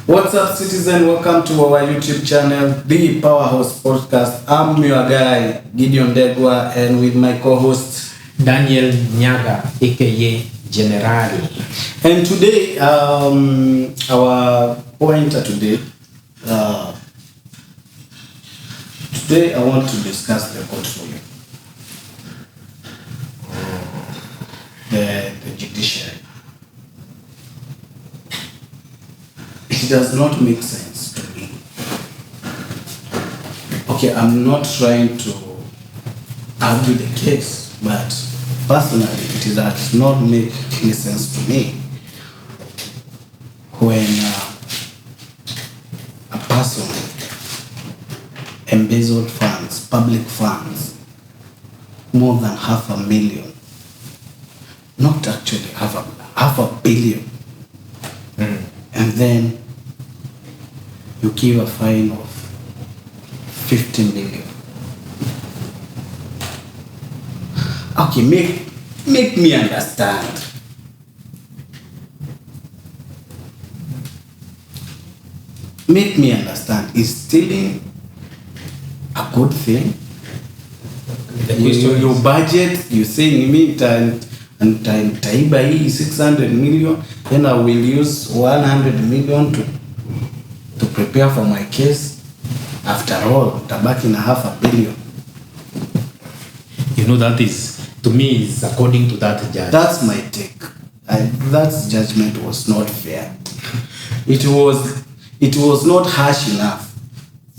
What's up, citizen? Welcome to our YouTube channel, The Powerhouse Podcast. I'm your guy, Gideon Degwa, and with my co-host, Daniel Nyaga, aka Generali. And today, our pointer today, I want to discuss the portfolio, the judiciary. It does not make sense to me. Okay, I'm not trying to argue the case, but personally, it does not make any sense to me when a person embezzled funds, public funds, more than $500,000, not actually $500 million, and then you give a fine of 50 million. Okay, make me understand. Make me understand. Is stealing a good thing? Your budget, you saying me and taiba hii 600 million, then I will use 100 million to prepare for my case. After all, tabaki na $500 million. You know, that is, to me, is according to that judge. That's my take. That judgment was not fair. It was not harsh enough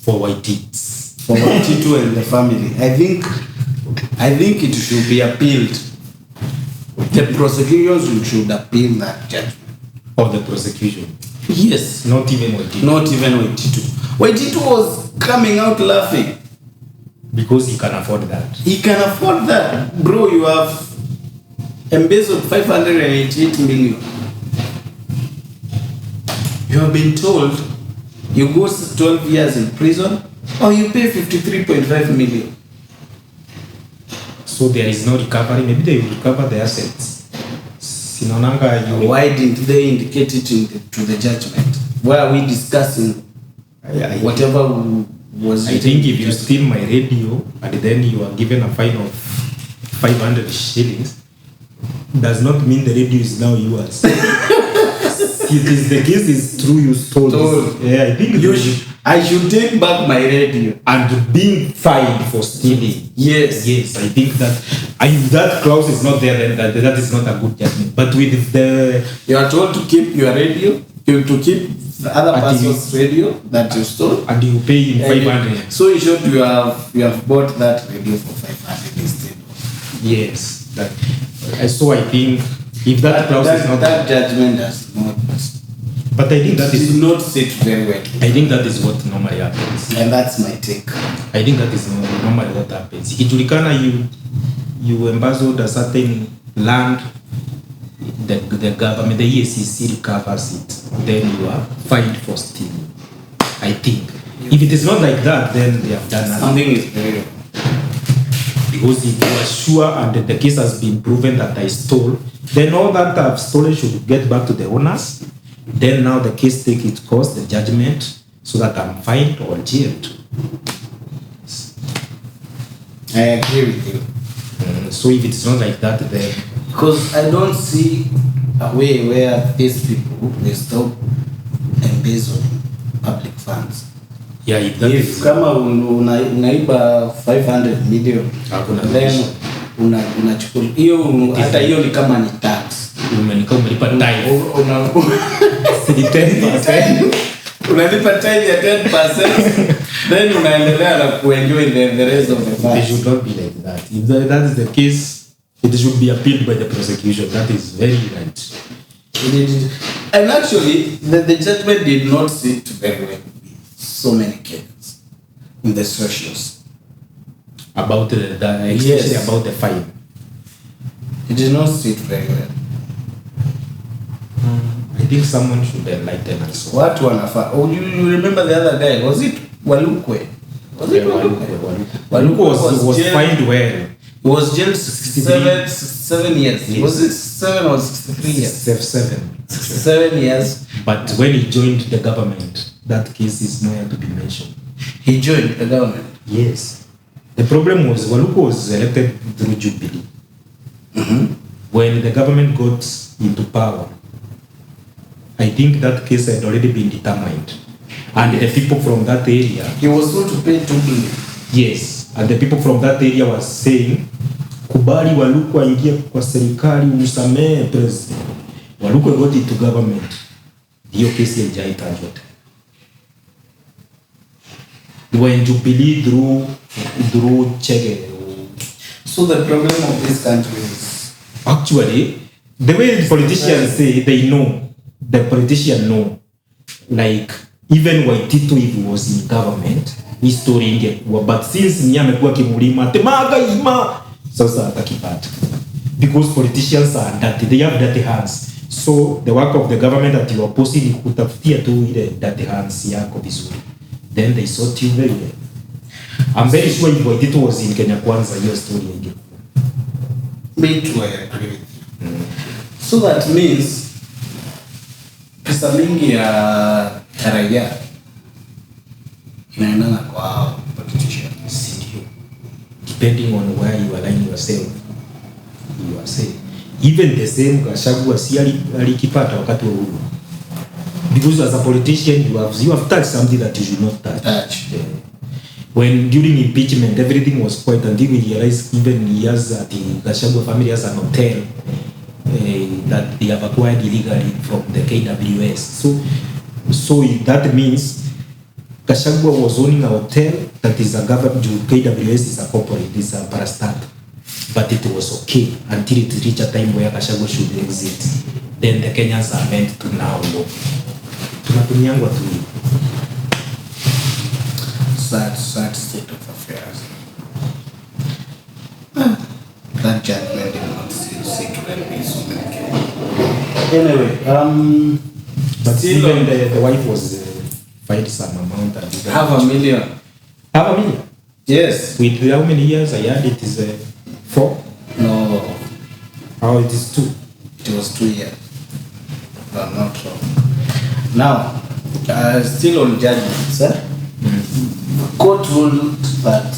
for Waititu. For Waititu and the family. I think it should be appealed. The prosecution should appeal that judgment. Or the prosecution. Yes. Not even Waititu. Not even Waititu. Waititu was coming out laughing. Because he can afford that. He can afford that. Bro, you have embezzled 588 million. You have been told you go 12 years in prison or you pay 53.5 million. So there is no recovery. Maybe they will recover the assets. Why didn't they indicate it to the judgment? Why are we discussing whatever was I think if you steal my radio and then you are given a fine of 500 shillings, does not mean the radio is now yours. The case is true, you stole. Yeah, I think I should take back my radio. And being fined for stealing. Yes. I think that if that clause is not there, then that is not a good judgment. But with the... You are told to keep your radio, to keep the other person's radio that you stole. And you pay him 500. So in short, you have bought that radio for 500 instead. Yes. So I think if that clause is not... That judgment does not... But I think that is not sit very well. I think that is what normally happens. And that's my take. I think that is normally what happens. Ikijulikana you embezzled a certain land, the government, the EACC recovers it, then you are fined for stealing. I think. If it is not like that, then they have done nothing. Something is very wrong. Because if you are sure and the case has been proven that I stole, then all that I've stolen should get back to the owners. Then now the case take its course, the judgment, so that I'm fined or jailed. I agree with you. So if it's not like that, then... Because I don't see a way where these people, they stop embezzling public funds. Yeah, if kama unaiba 500 million, then unachukua hiyo, hata hiyo ni kama ni tax. Umelipa tithe. Unalipa tithe ya 10%, then unaendelea na kuenjoy the rest of the funds. It should not be like that. If that is the case, it should be appealed by the prosecution. That is very right. And actually, the judgment did not sit very well with so many cases in the socials. About especially about the fine. It did not sit very well. I think someone should enlighten us. What wanafaa? Oh, you remember the other guy? Was it Walukwe? Walukwe was fined well. He was jailed 7 years. Was it 7 or 63 years? 7. 7 years. But when he joined the government, that case is nowhere to be mentioned. He joined the government. Yes. The problem was Waluku was elected through Jubilee. When the government got into power, I think that case had already been determined. And the people from that area... He was going to pay 2 billion. Yes. And the people from that area was saying, kubali Waluku aingie kwa serikali, umsamehe president. Waluku got into government. Hiyo kesi haijatajwa. When Jubilee drew Chege. So the problem of this country is... Actually, the way the politicians say, they know. The politicians know. Like, even Waitito, if he was in government, history ingekuwa. But since ni amekuwa kimulima, temaga ima, sasa atakipata. Because politicians are dirty, they have dirty hands. So the work of the government that you are posting ni kutafutia tu ile dirty hands yako vizuri. Then they sort you very well. I'm very sure if Waitito was in Kenya Kwanza, your story ingekuwa. Me too, I agree with you. So that means pesa mingi ya raia inaendana kwa politician. Sindio. Depending on where you align yourself, you are safe. Even the same Gachagua si alikipata wakati wa uhuru. Because as a politician, you have touched something that you should not touch. Yeah. When during impeachment, everything was quiet until we realized even the Gachagua family has an hotel that they have acquired illegally from the KWS. So that means Gachagua was owning a hotel that is a government. KWS is a corporate, is a parastatal. But it was okay until it reached a time where Gachagua should exit. Then the Kenyans are meant to now know. Tunatumiangwa tu. Sad state of affairs. That judgment did not sit well with so many Kenyans. Anyway, but still even the wife was fined some amount. And $500,000. $500,000? Yes. With how many years? I heard it is 4? No. Oh, it is 2. It was 2 years. But not wrong. Now, still on judgment, sir. Court ruled that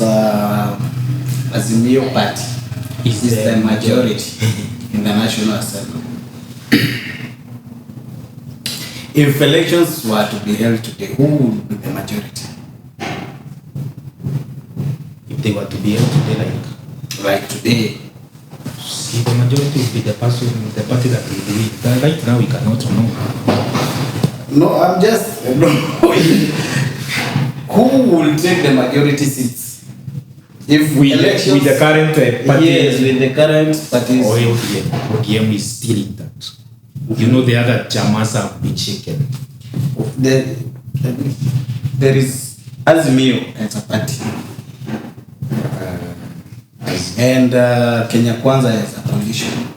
Azimio Party is the majority in the National Assembly. If elections were to be held today, who would be the majority? If they were to be held today, like today, see, the majority would be the party that will do it. Right now, we cannot know. No, I'm just who will take the majority seats if with the current party? Yes, with the current parties. ODM is still in that. You know, the other chamas have been shaken. There is Azimio as a party, and Kenya Kwanza as a coalition.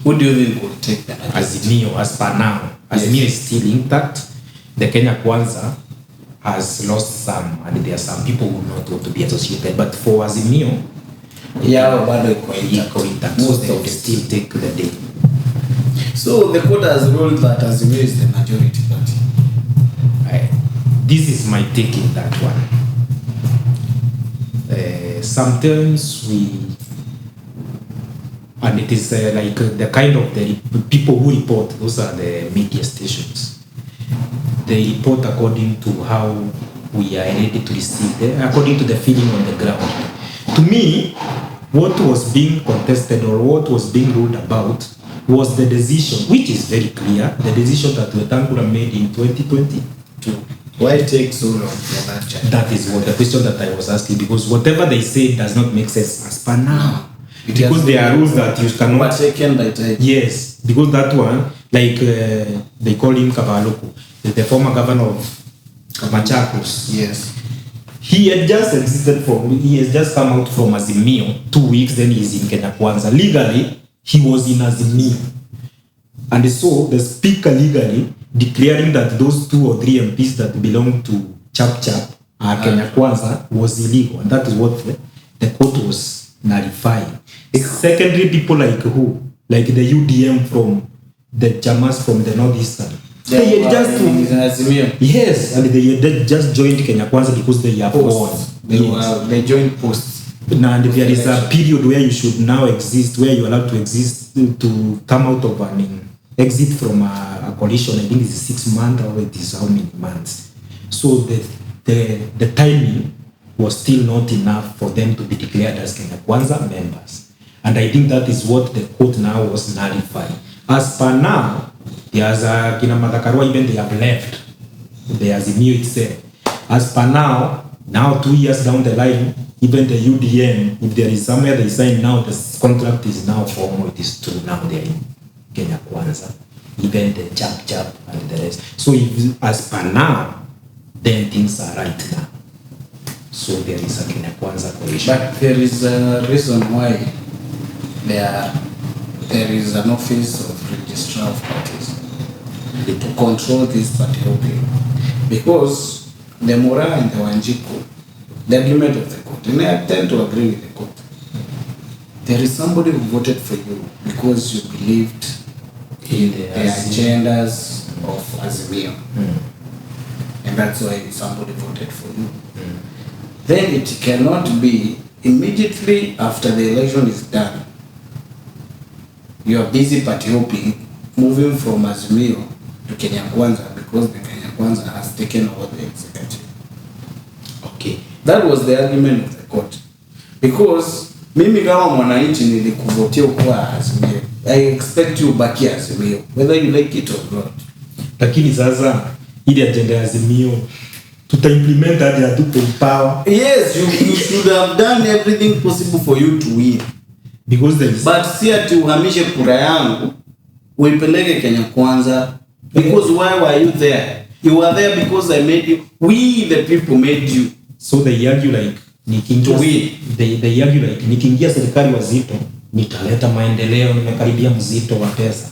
Who do you think will take the majority? Azimio, as per now, Azimio is still intact. The Kenya Kwanza has lost some, and there are some people who not want to be associated. But for Azimio, bado iko intact. So they will still take the day. So the court has ruled that Azimio is the majority party. This is my take in that one. Sometimes and it is like the kind of the people who report, those are the media stations. They report according to how we are ready to receive, according to the feeling on the ground. To me, what was being contested or what was being ruled about was the decision, which is very clear, the decision that Wetangula made in 2020. Why take so long for that charge? That is what the question that I was asking, because whatever they say does not make sense as per now. Because there are rules that you cannot... taken by time. Yes, because that one, like they call him Kabaloko, the former governor of Machakos. Yes. He had just he has just come out from Azimio 2 weeks, then he's in Kenya Kwanza. Legally, he was in Azimio. And so the speaker legally declaring that those 2 or 3 MPs that belong to Chap Kenya Kwanza was illegal. And that is what the court was nullifying. Secondly, people like who? Like the UDM from the Chamas from the Northeastern. They had just Azimio. yes, and they had just joined Kenya Kwanza because they are born. They joined posts. Now, and there is a period where you should now exist, where you are allowed to exist to come out of an exit from a coalition. I think it's 6 months or it is how many months. So the timing was still not enough for them to be declared as Kenya Kwanza members. And I think that is what the court now was nullifying. As per now, there's a Kina Matakarwa, even they have left the Azimio itself. As per now 2 years down the line, even the UDM, if there is somewhere they sign now, the contract is now formal, it is true now they're in Kenya Kwanza. Even the Chap and the rest. So if, as per now, then things are right now. So there is a Kenya Kwanza coalition. But there is a reason why there is an office of registrar of parties to control this party holding. Because the Mora and the Wanjiku, the argument of the court, and I tend to agree with the court. There is somebody who voted for you because you believed in the agendas of Azimio. And that's why somebody voted for you. Then it cannot be immediately after the election is done, you are busy party hopping, moving from Azimio to Kenya Kwanza because the Kenya Kwanza has taken over the executive. Okay. That was the argument of the court. Because mimi kama mwananchi nilikuvotia kwa Azimio. I expect you baki Azimio, whether you like it or not. Lakini sasa ile agenda ya Azimio tuta-implement hadi hatuko power. Yes, you should have done everything possible for you to win. Because there is... But si ati uhamishe kura yangu uipeleke Kenya Kwanza. Because why were you there? You were there because I made you. We the people made you. So they argue like they argue like nikiingia serikali wazito nitaleta maendeleo, nimekaribia mzito wa pesa.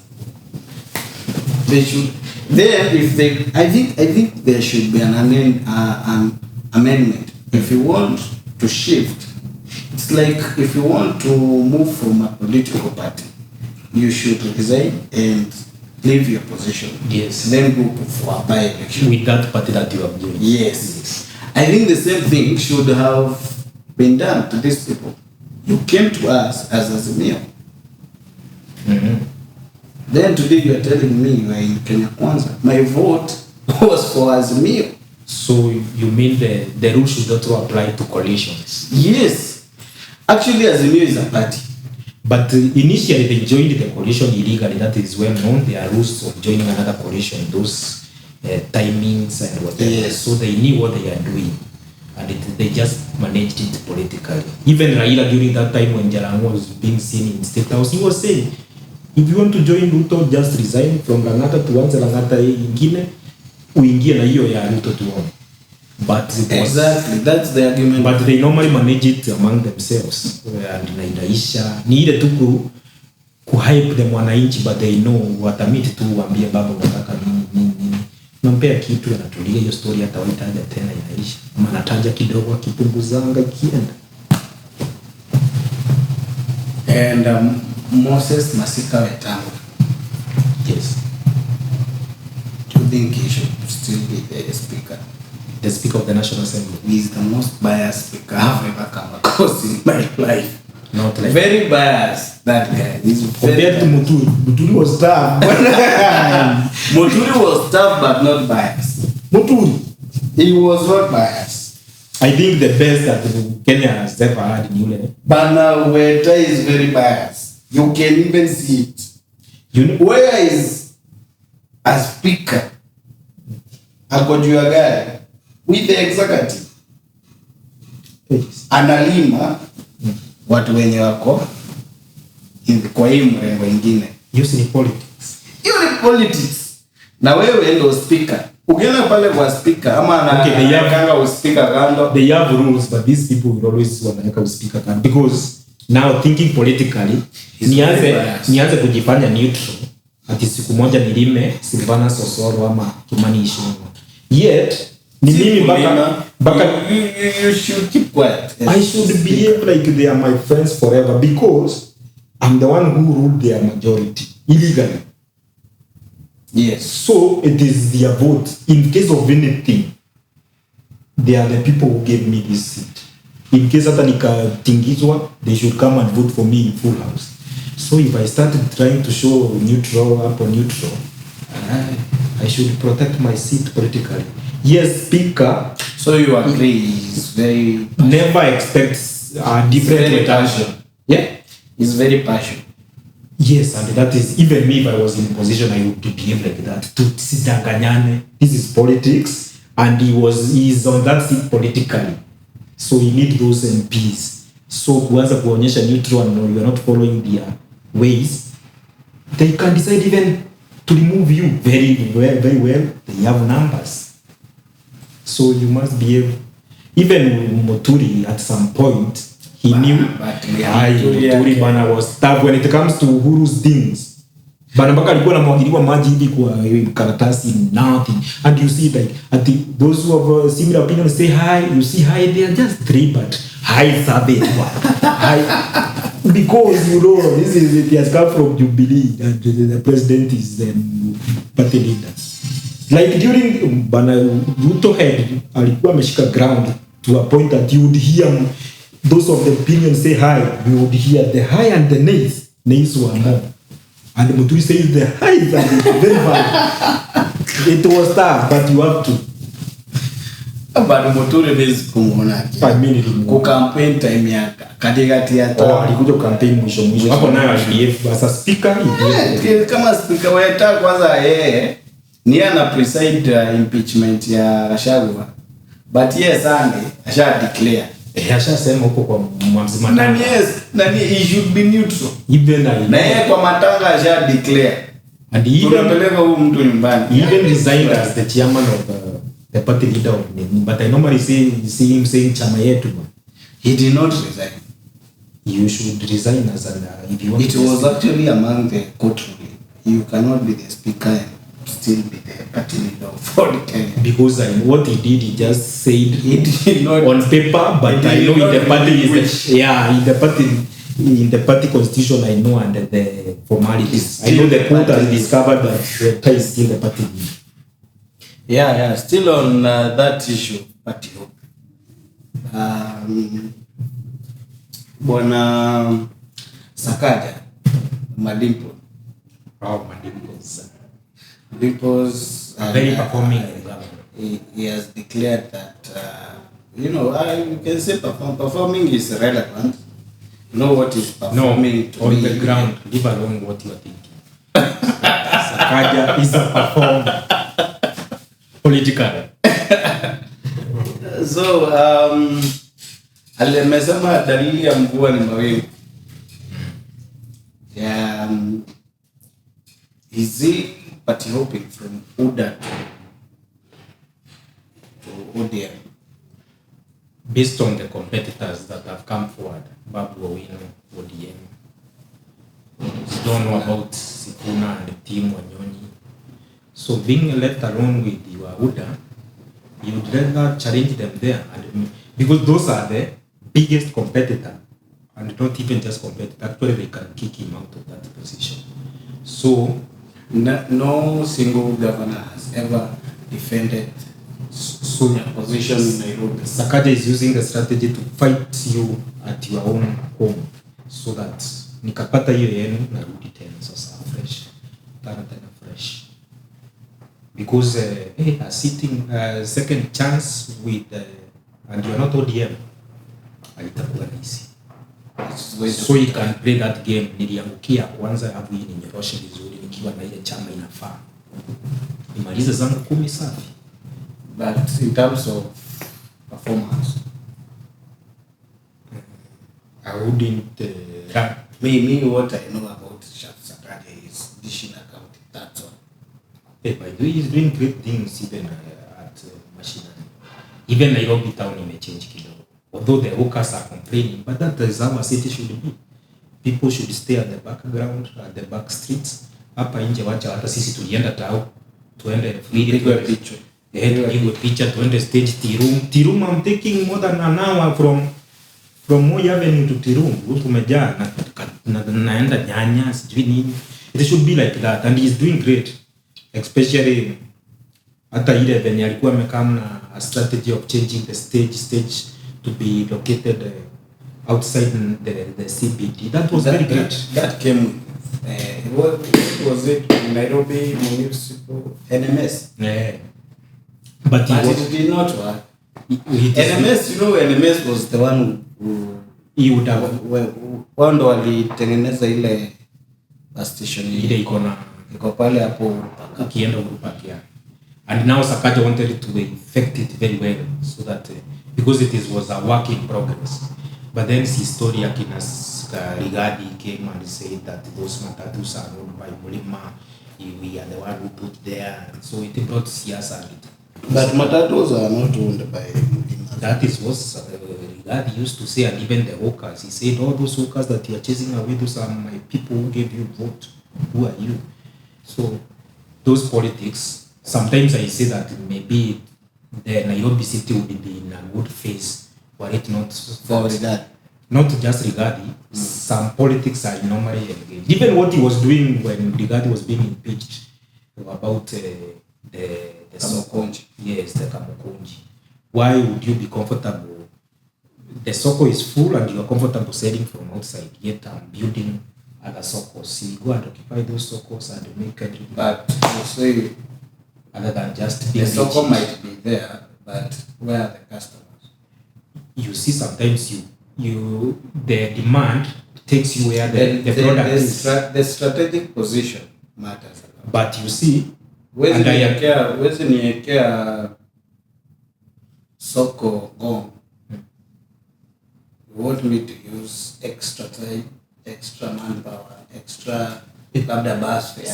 They should then if they I think there should be an amendment. If you want to shift, it's like if you want to move from a political party, you should resign and leave your position. Yes. Then go for a by-election With that party that you have joined. Yes. I think the same thing should have been done to these people. You came to us as Azimio. Then today you are telling me you are in Kenya Kwanza. My vote was for Azimio. So you mean the rule should not apply to coalitions? Yes. Actually, Azimio is a party. But initially they joined the coalition illegally. That is well known. There are rules of joining another coalition, those timings and whatever. Yes. So they knew what they are doing. And they just managed it politically. Even Raila during that time when Jalang'o was being seen in State House, he was saying, if you want to join Ruto, just resign from Lang'ata tuanze Lang'ata ingine, uingie na hiyo ya Ruto tuone. But it was, exactly, that's the argument. But they normally manage it among themselves. And inaisha, ni ile tu ku-hype the mwananchi, but they know watamiti tu waambie baba unataka nini. Nampea kitu anatulia hiyo story hata waitaja tena inaisha. Ama nataja kidogo akipunguzanga ikienda. And Moses Masika Wetangula. Yes. Do you think he should still be the speaker? The Speaker of the National Assembly. He is the most biased speaker I've ever come across in my life. Not like very biased, that guy. He's compared to Muturi. Muturi was tough. Muturi was tough but not biased. Muturi. He was not biased. I think the best that Kenya has ever had in Ule. But now Weta is very biased. You can even see it. You know, where is a speaker? Akojuagari with the executive. Yes. Analima watu wenye wako kwa hii mrengo ingine. Hiyo ni politics. Hiyo ni politics. Na wewe ndio speaker. Ukienda pale kwa speaker ama anakanga uspeaker kando. They have rules, but these people will always wanaweka uspeaker kando because now thinking politically nianze kujifanya neutral. Ati siku moja nilime Silvana Sosoro ama Kimani Ichung'wah. Yet ni mimi baka you should keep quiet. I should behave like they are my friends forever because I'm the one who ruled their majority illegally. Yes. So it is their vote. In case of anything, they are the people who gave me this seat. In case hata nikatingizwa, they should come and vote for me in full house. So if I started trying to show neutral up or neutral, I should protect my seat politically. Yes, speaker. So you agree is very Never expects a different very reaction. passion. Yeah. Is very passion. Yes, and that is, even me, if I was in a position, I would behave like that. To sidanganyane, this is politics, and he is on that seat politically. So you need those MPs. So kuanza kuonyesha neutral and you are not following their ways, they can decide even to remove you very well, very well. They have numbers. So you must behave. Even Muturi at some point, he knew Muturi bana was tough when it comes to Uhuru's things. Bana mpaka alikuwa anamwagiliwa maji hivi kwa karatasi, nothing. And you see like those who have a similar opinion say hi, you see hi, they are just three, but hi sabe hi, because you know this is it has come from Jubilee and the president is the party leader. Like during bana Ruto had alikuwa ameshika ground to a point that you would hear those of the opinion say hi, you would hear the hi and the nays were more. And Muturi says the highs and the very bad. It was tough, but you have to. But Muturi base kumuona. Ku campaign time ya katikati ya toa. Alikuja campaign mwisho. Hapo nayo alibehave as a speaker. Kama speaker waita kwanza yeye ni ana preside impeachment ya Gachagua. But yes Sunday asha declare. Asha sema huko kwa Mwamzima. Nani he should be neutral. Even na yeye kwa matanga asha declare. And he tunapeleka huyu mtu nyumbani. He even resigned as the chairman of the party leader of NEM. But I normally see him saying chama yetu. He did not resign. You should resign as an if you want. It was actually among the court ruling. You cannot be the speaker and still be the party leader of Ford Kenya. Because what he did, he just said it on paper, but I know in the party is in the party constitution I know under the formalities. I know the court has discovered that the is still the party leader. Yeah. Still on that issue, party hope. Bwana Sakaja Madimpo. Oh, Madimpos. Because very performing. He has declared that you can say performing is relevant. You know what is performing to on me the ground, leave alone what you are thinking. Sakaja is a performer politically. So alimesema dalili ya mvua ni mawingu. Is he party hopping from UDA to ODM? Based on the competitors that have come forward, Babu Owino, ODM, don't know about Sifuna and Tim Wanyonyi. So being left alone with your UDA, you would rather challenge them there, and because those are the biggest competitor, and not even just competitor. Actually, they can kick him out of that position. So no single governor has ever defended their position in Nairobi. Sakaja is using the strategy to fight you at your own home, so that nikapata hiyo yenu narudi tena sasa fresh, tena fresh. Because a sitting second chance with and you are not ODM, alitakuwa rahisi. So you can play that game. Niliangukia kwanza hapo, hii ninyoroshe vizuri nikiwa na ile chama inafaa. Nimalize zangu 10 safi. But in terms of performance, I wouldn't me what I know about Sakaja is dishing account. That's all. By the way, he's doing great things even at Mashinani. Even Nairobi town imechange kidogo. Although the hawkers are complaining, but that is how a city should be. People should stay at the background, at the back streets. Hapa nje wacha hata sisi tulienda tao, tuende free picture. Tupigwe picha, tuende stage T-room. T-room I'm taking more than an hour from Moi Avenue to T-room. Tumejaa na naenda nyanya sijui nini. It should be like that, and he's doing great. especially hata ile venye alikuwa amekaa na a strategy of changing the stage to be located outside the CBD. That was very great. That came what was it, Nairobi Municipal NMS? Yeah. But it did not work. NMS, you know, NMS was the one who he would have wao ndo walitengeneza ile bus station ile iko pale hapo ukienda Uhuru Park, yeah. And now Sakaja wanted to effect it very well so that because it was a work in progress. But then his story akina Rigadi came and said that those matatus are owned by Mulima, we are the one who put there, so it brought siasa. But matatus are not owned by Mulima. That is what Rigadi used to say, and even the hawkers. He said, all those hawkers that you are chasing away, those are my people who gave you vote. Who are you? So those politics, sometimes I say that maybe the Nairobi city would be in a good phase were it not for Rigadi. Not just Rigadi, some politics are normally engaged. Even what he was doing when Rigadi was being impeached about the Kamukunji. Yes, the Kamukunji. Why would you be comfortable? The Soko is full and you are comfortable selling from outside, yet I'm building other Sokos. So you go and occupy those Sokos and make everything. But you say, other than just the Soko might be there, but where are the customers? You see, sometimes the demand takes you where the product is. The strategic position matters a lot. But you see, wezi niekea Soko Gong. You want me to use extra time, extra manpower, extra labda bus fare.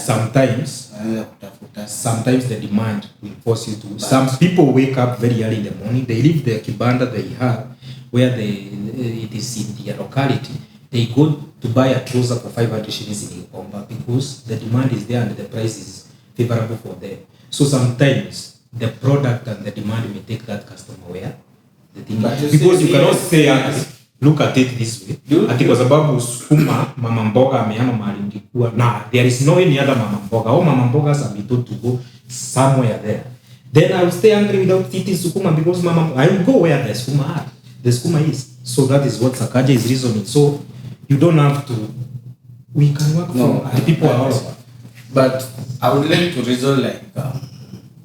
Sometimes the demand will force you to. But some people wake up very early in the morning. They leave the kibanda they have where it is in their locality. They go to buy a trouser for 500 shillings in Gikomba because the demand is there and the price is favorable for them. So sometimes the product and the demand may take that customer where the thing is. Because you cannot say, look at it this way. Ati kwa sababu sukuma mama mboga amehama mahali ndikuwa na there is no any other mama mboga. All mama mbogas have been told to go somewhere there. Then I will stay angry without eating sukuma because I will go where the sukuma is. So that is what Sakaja is reasoning. So you don't have to. We can work for the people are all over. But I would like to reason like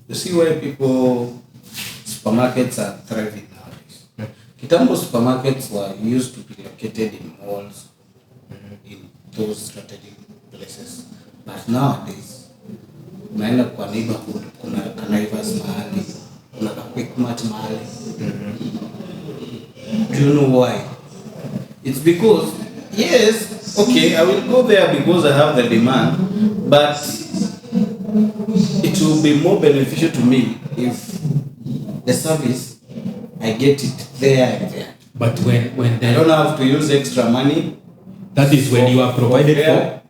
you see where supermarkets are thriving nowadays. Kitambo supermarkets were used to be located in malls, in those strategic places. But nowadays, unaenda kwa neighborhood, kuna Naivas mahali, kuna Quickmart mahali. Do you know why? It's because, yes, okay, I will go there because I have the demand, but it will be more beneficial to me if the service, I get it there and there. But when I don't have to use extra money. That is when you are provided for.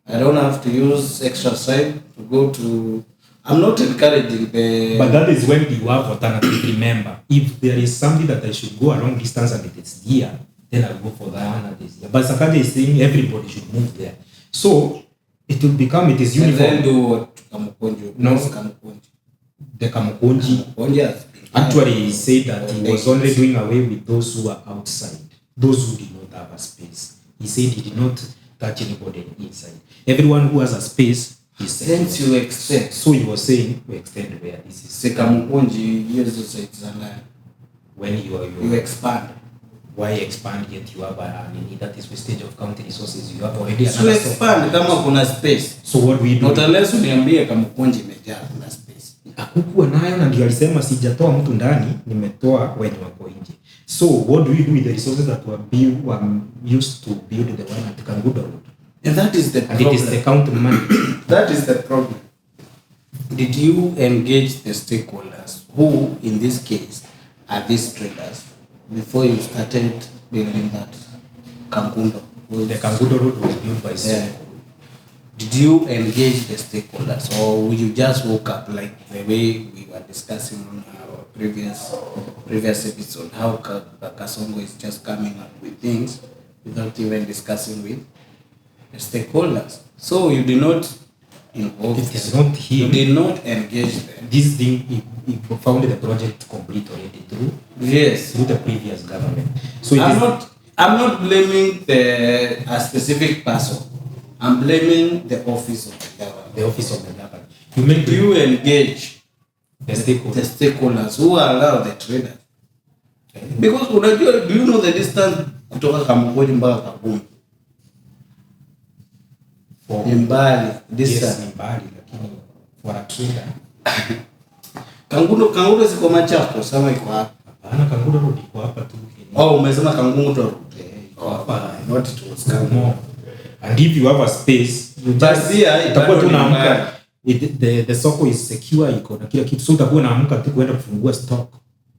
I don't have to use extra side to go to. I'm not encouraging the. But that is when you have alternative. Remember, if there is something that I should go a long distance and it is here, then I'll go for that one that is here. But Sakaja is saying everybody should move there. So it will become, it is uniform. And then do what Kamukunji? No, Kamukunji. The Kamukunji actually said that he was only doing away with those who are outside, those who did not have a space. He said he did not touch anybody inside. Everyone who has a space, he said. Since you extend. So he was saying, we extend where this is. Kamukunji, yes, it's when you expand. Why expand yet you have a need that is wastage of county resources? You have already so expand kama kuna space. So what do we do? Not unless uniambie Kamukunji imejaa kuna space. Hakukuwa nayo na ndio alisema sijatoa mtu ndani, nimetoa wenye wako nje. So what do we do with the resources that were used to build the one at Kangudo Road? And that is the problem. And it is the county money. That is the problem. Did you engage the stakeholders who, in this case, are these traders before you started building that Kangundo? The Kangudo Road was built by Soko. Did you engage the stakeholders, or you just woke up like the way we were discussing on our previous episode, how Kasongo is just coming up with things without even discussing with the stakeholders? So you did not involve It is them. not him. You did not engage them. This thing, he found the project complete already Yes. through the previous government. So I'm not blaming a specific person. I'm blaming the office of the government. the office of the government. You mean Do you engage the stakeholders? the stakeholders who allow the trader? Because unajua, do you know the distance kutoka Kamukunji mpaka Kagundu? Ni mbali distance. Yes, ni mbali, lakini for a trader. Kangundo siko Machakos sama iko hapa. Hapana, Kangundo road iko hapa tu. Oh, umesema Kangundo road. Iko hapa. Not it was Kangundo. And if you have a space, you just utakuwa tu unaamka. The soko is secure, iko na kila kitu. So utakuwa unaamka tu kwenda kufungua stock.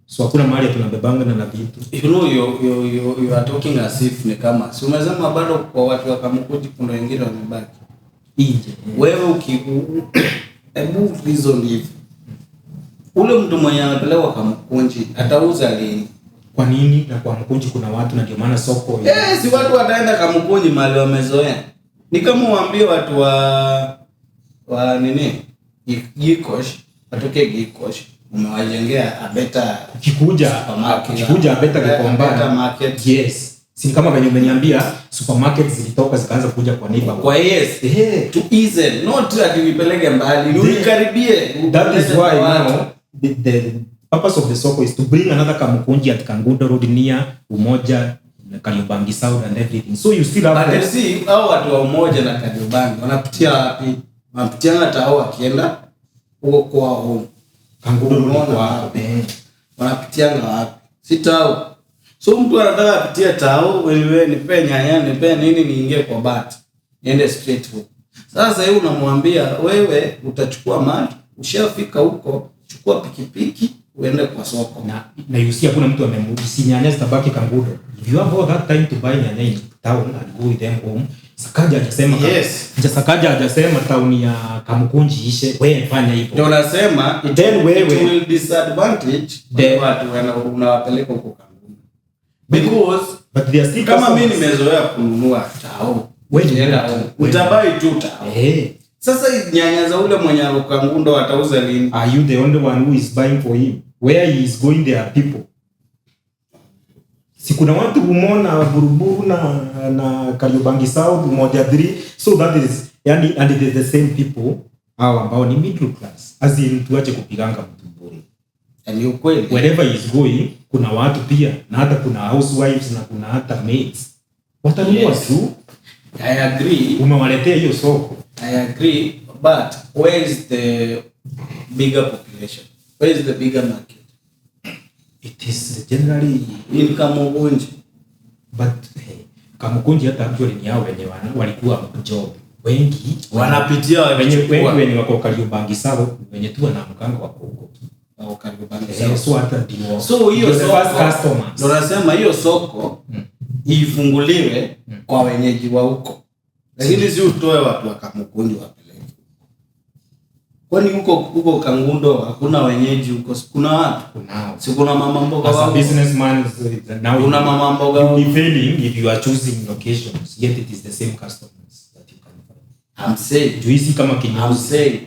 So hakuna mahali tunabebanga na vitu. You know, you are talking as if ni kama. Si umesema bado kwa watu wa Kamukunji kuna wengine wamebaki Nje. wewe hebu reason hivi. Ule mtu mwenye anapelekwa Kamukunji atauza lini? Kwa nini? Na kwa Kamukunji kuna watu na ndio maana soko. Si watu wataenda Kamukunji mahali wamezoea. Ni kama uambie watu wa nini? Gikosh, watoke Gikosh, umewajengea a better ukikuja a better market. Yes. Si kama venye umeniambia supermarkets zilitoka zikaanza kuja kwa neighbor. Kwa yes, to ease, not ati vipeleke mbali, ukaribie. That is why now the purpose of the soko is to bring another Kamukunji at Kangundo road near Umoja, Kariobangi South and everything. So you still have to see hao watu wa Umoja na Kariobangi wanapitia wapi? Wanapitia hata hao wakienda huko kwa home. Kangundo road kwa hapo. Wanapitia wapi? Sitao. So mtu anataka kupitia tao, wewe nipe nyanya, nipe nini niingie kwa bat. Niende straight huko. Sasa hiyo unamwambia wewe utachukua mali, ushafika huko, chukua pikipiki uende kwa soko. Na you see hakuna mtu amemrudisi nyanya zitabaki Kangundo. If you have all that time to buy nyanya in town and go with them home, Sakaja hajasema Sakaja hajasema town ya Kamukunji ishe, wewe fanya hivyo. Ndio nasema then wewe will disadvantage the watu unawapeleka huko. Because but they are still kama mimi nimezoea kununua tao, utabai tu tao. Sasa nyanya za ule mwenye Kangundo atauza lini? Are you the only one who is buying for him? Where he is going there are people. Si kuna watu Umona, Buruburu na Kariobangi South, Umoja 3. So that is and it is the same people ambao ni middle class. As in tuache kupiganga mtu bure. And you kweli wherever he is going kuna watu pia na hata kuna housewives na kuna hata maids. Watanunua tu. I agree. Umewaletea hiyo soko. I agree, but where is the bigger population? Where is the bigger market? It is generally in Kamukunji. But Kamukunji hata actually ni hao wenye walikuwa job. Wengi wanapitia wenye wako Kariobangi South, wenye tu wanaamkanga wako huko. Au Kariobangi South. So hata ndio. So hiyo soko ndio nasema hiyo soko ifunguliwe kwa wenyeji wa huko. Lakini si utoe watu wa Kamukunji wapeleke. Kwani huko Kangundo hakuna wenyeji huko? Kuna watu. Kunao. Si kuna mama mboga wao. As a businessman now kuna mama mboga wao. You failing if you are choosing locations, yet it is the same customers that you can find. I'm saying, do you see kama kinyo? I'm saying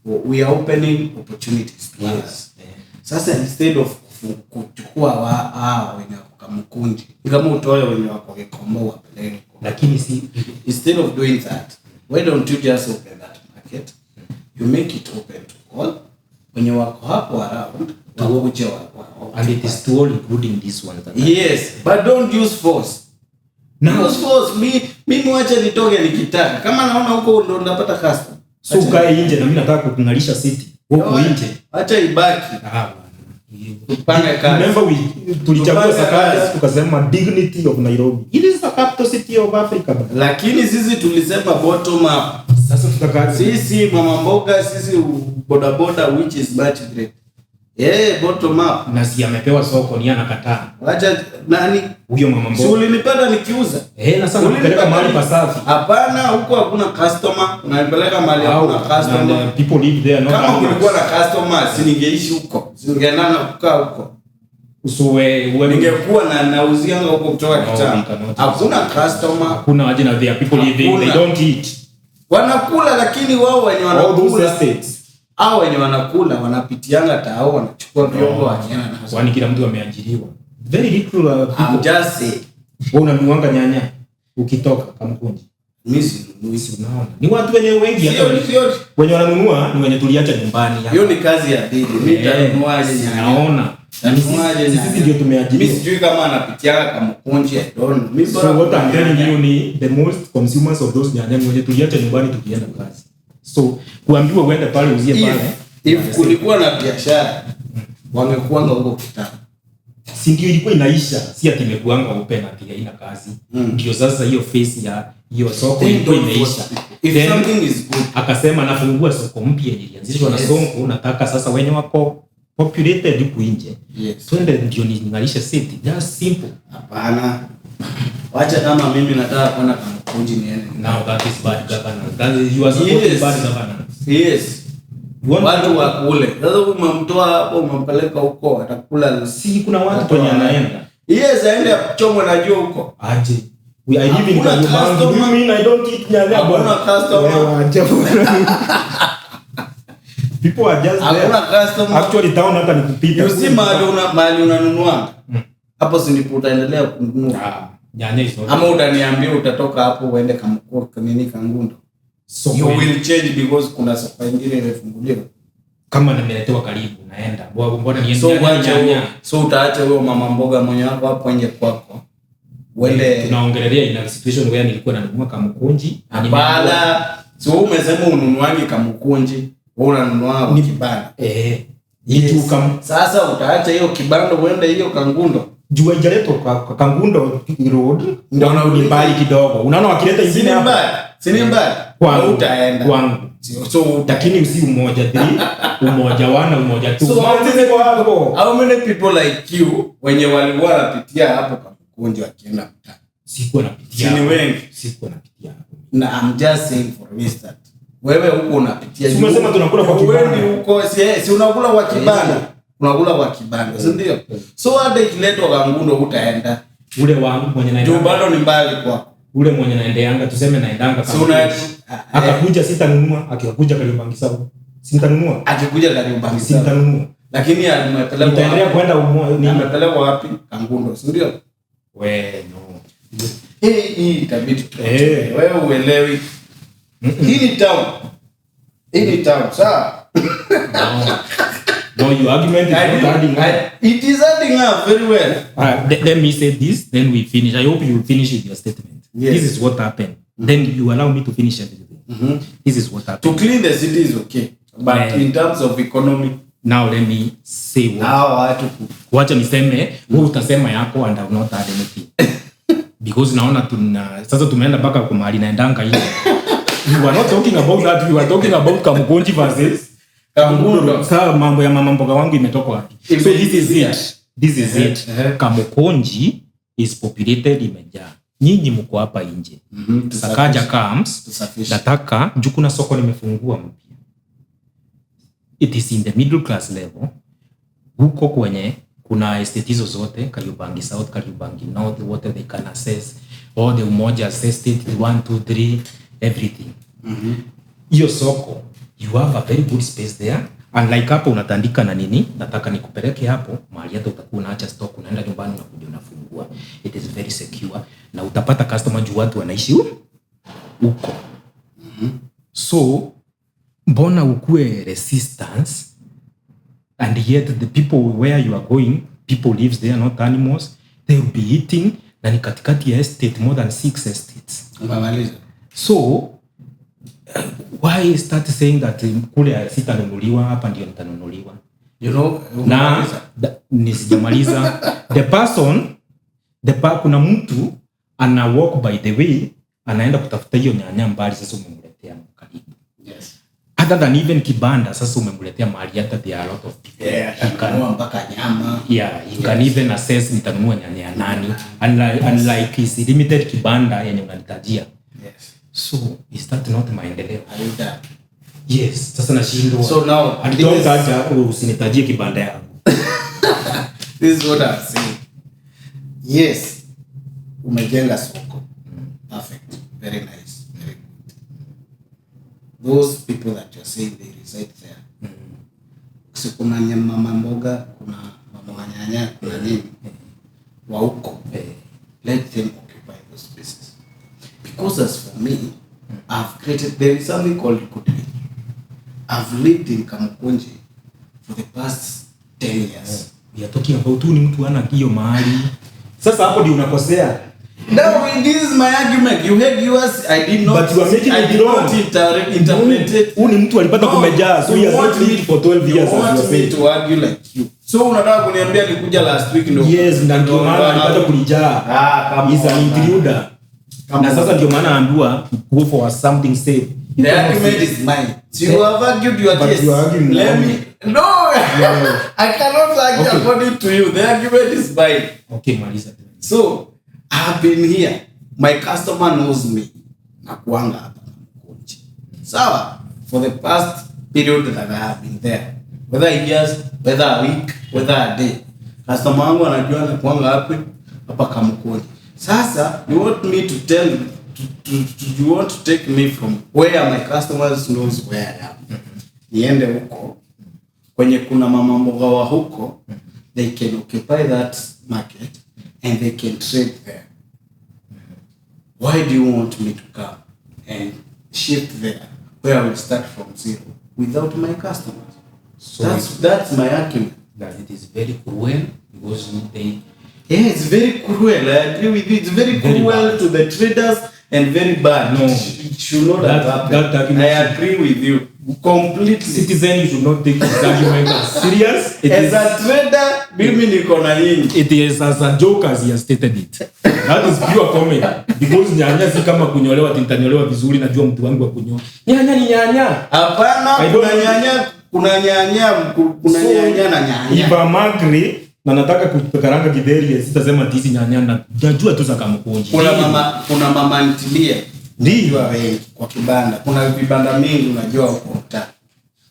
we are opening opportunities to us. Sasa instead of kuchukua wenye Kamukunji, kama utoe wenye wako Gikomba wapeleke. Lakini si instead of doing that, why don't you just open that market? You make it open to all. Wenye wako hapo around wakuje wako. And it is to all including this one. Yes, but don't use force. No force. Mimi wacha nitoke nikitaka. Kama naona huko ndo ndapata customer. So kae nje na mimi nataka kukungalisha city. Huko nje. Acha ibaki. Tupange kazi. Remember tulichagua Sakaja tukasema dignity of Nairobi. It is the capital city of Africa. Lakini sisi tulisema bottom up. Sasa tutakaa sisi mama mboga, sisi boda which is much great. Bottom up. Na si amepewa soko ni anakataa. Acha nani? Huyo mama mboga. Si ulinipata nikiuza? Na sasa unapeleka mahali pasafi. Hapana, huko hakuna customer. Unanipeleka mahali hakuna customer. People live there not. Kama kulikuwa na customer, si ningeishi huko. Singeendana kukaa huko. Usuwe ningekuwa na nauzianga huko kutoka kitambo. Hakuna customer. Hakuna aje na there people live there. They don't eat. Wanakula, lakini wao wenye wanakula estates. Hao wenye wanakula wanapitianga tao, wanachukua vyombo wanyana nazo. Kwani kila mtu ameajiriwa. Very little I'm just saying. Wewe unanuanga nyanya ukitoka Kamkunji. Mimi si unaona. Ni watu wengi hata wenye wananunua ni wenye tuliacha nyumbani hapa. Hiyo ni kazi ya bibi. Mimi nitanunuaje nyanya? Naona. Sisi ndio tumeajiriwa. Mimi sijui kama anapitianga Kamkunji, I don't know. Mimi so what I'm telling you ni the most consumers of those nyanya wenye tuliacha nyumbani tukienda kazi. So kuambiwa uende pale uzie pale. If kulikuwa na biashara wangekuanga huko kitambo. Si ndio ilikuwa inaisha, si ati imekuanga open ati haina kazi. Ndio sasa hiyo face ya hiyo soko ilikuwa inaisha. If something is good, akasema nafungua soko mpya ilianzishwa na Sonko, nataka sasa wenye wako populated huku nje. Twende ndio ningalisha city. Just simple. Hapana. Wacha kama mimi nataka kwenda Kamkunji niende. Now that is bad governance. That is, you are supporting bad governance. Yes. Watu wakule. Sasa umemtoa hapo umempeleka huko atakula. Si kuna watu kwenye anaenda. Yes, aende achomwe na jua huko. Aje. I live in Kajubangi. Do you mean I don't eat nyanya bwana? People are just there. Hakuna customer. Actually town hata ni kupita. You see mahali unanunua. Hapo si ndipo utaendelea kununua. Nyanya hizo. Ama utaniambia utatoka hapo uende Kangundo. So you will change because kuna soko nyingine imefunguliwa. Kama nimeletewa karibu naenda. Mbona niende nyanya? So utaacha huyo mama mboga mwenye wako hapo nje kwako. Wende tunaongelea ina situation where nilikuwa nanunua Kamkunji. Bala. So umesema ununuangi Kamkunji, wewe unanunua kibanda. Itu sasa utaacha hiyo kibanda uende hiyo Kangundo. Jua ijaletwa kwa Kangundo road ndio unarudi mbali kidogo. Unaona wakileta ingine hapa. Sini mbali. Kwa utaenda. Kwangu. So lakini usi umoja 3, umoja 1, umoja 2. So how many people like you wenye walikuwa wanapitia hapo Kamkunji wakienda mtaa? Sikuwa napitia. Ni wengi. Sikuwa napitia. Na I'm just saying for instance. Wewe huko unapitia. Si umesema tunakula kwa kibanda. Wewe huko si unakula kwa kibanda. Unakula kwa kibanda, si ndio? So hata ikiletwa Kangundo utaenda. Ule wangu mwenye naenda. Ndio bado ni mbali kwako. Ule mwenye naendeanga tuseme naendanga kama. Akakuja sitanunua, akikuja Kariobangi sawa. Sitanunua. Akikuja Kariobangi sawa. Sitanunua. Lakini amepelekwa. Nitaendelea kwenda ni amepelekwa wapi? Kangundo, si ndio? No. Hii itabidi. Wewe uelewi. Hii ni town. Hii ni town, sawa? No, your argument is not adding up. It is adding up very well. Let me say this, then we finish. I hope you will finish with your statement. Yes. This is what happened. Then you allow me to finish everything. This is what happened. To clean the city is okay. But in terms of economy, now let me say what. Wacha niseme, wewe utasema yako and I will not add anything. Because naona sasa tumeenda mpaka kwa mahali naendanga hiyo. We were not talking about that. We were talking about Kamkunji versus Kangundo. Sasa mambo ya mama mboga wangu imetoka wapi? So this is it. This is it. Kamkunji is populated, imejaa. Nyinyi mko hapa nje. Sakaja comes. Nataka juu kuna soko nimefungua mpya. It is in the middle class level. Huko kwenye kuna estate hizo zote, Kariobangi South, Kariobangi North, what they can access. All the umoja estate 1 2 3 everything. Hiyo soko you have a very good space there. Unlike hapo unatandika na nini, nataka nikupeleke hapo mahali hata utakuwa unaacha stock, unaenda nyumbani unakuja unafungua. It is very secure na utapata customer juu watu wanaishi huko. So mbona ukue resistance and yet the people where you are going, people lives there, not animals, they will be eating, na ni katikati ya estate, more than 6 estates. So why start saying that kule sitanunuliwa hapa ndio nitanunuliwa? You know, na nisijamaliza. Kuna mtu ana walk by the way, anaenda kutafuta hiyo nyanya mbali, sasa umemletea karibu. Yes. Other than even kibanda, sasa umemletea mahali hata there are a lot of people. Ikanua mpaka nyama. You can even assess nitanunua nyanya ya nani. Unlike is limited kibanda yenye unanitajia. Yes. So is that not maendeleo? Ayuda. Yes, sasa nashindwa. So now atitaja usinitajie kibanda yangu. This is what I'm saying. Yes. Umejenga soko. Perfect. Very nice. Very good. those people that you're saying they reside there. So kuna mama mboga, kuna mama nyanya, kuna nini wa huko. Let them occupy those spaces. Because as for me, I've created, there is something called Kutbi. I've lived in Kamukunji for the past 10 years. We are talking about ni mtu ana hiyo mahali. Sasa hapo ndio unakosea. No, this is my argument. You had yours, I did not. But you are making it wrong. Interpreted. Huyu ni mtu alipata kumejaa. So he has not lived for 12 years. You want me to argue like you. So unataka kuniambia nilikuja last week ndio. Yes, na ndio maana alipata kulijaa. He's an intruder. Na sasa ndio maana anaambiwa go for something safe. The argument is mine. So you have argued your case. Let me. No. I cannot argue according to you. The argument is mine. Okay, Marisa. So I've been here. My customer knows me. Nakuanga hapa Kamukunji. Sawa? For the past period that I have been there. Whether years, whether a week, whether a day. Customer wangu anajua nakuanga hapa Kamukunji. Sasa, you want me to tell you, you want to take me from where my customers knows where I am. Niende huko. Kwenye kuna mama mboga wa huko, they can occupy that market and they can trade there. Why do you want me to come and shift there where I will start from zero without my customers? So that's my argument. That it is very cruel because they... Yeah, it's very cruel. I agree with you. It's very cruel to the traders and very bad. No, it should not have happened. I agree with you completely. Citizen, you should not take this argument as serious. As a trader, mimi niko na yini. It is as a joke as he has stated it. That is pure comedy. Because nyanya si kama kunyolewa, tintanyolewa vizuri, najua mtu wangu wa kunyoa. Nyanya ni nyanya. Hapana, kuna nyanya na nyanya. Iba magri na nataka kukaranga kideri, sitasema tisi nyanya na najua tu za Kamukunji. Kuna mama ntilie. Ndio wengi kwa kibanda. Kuna vibanda mingi unajua huko mtaa.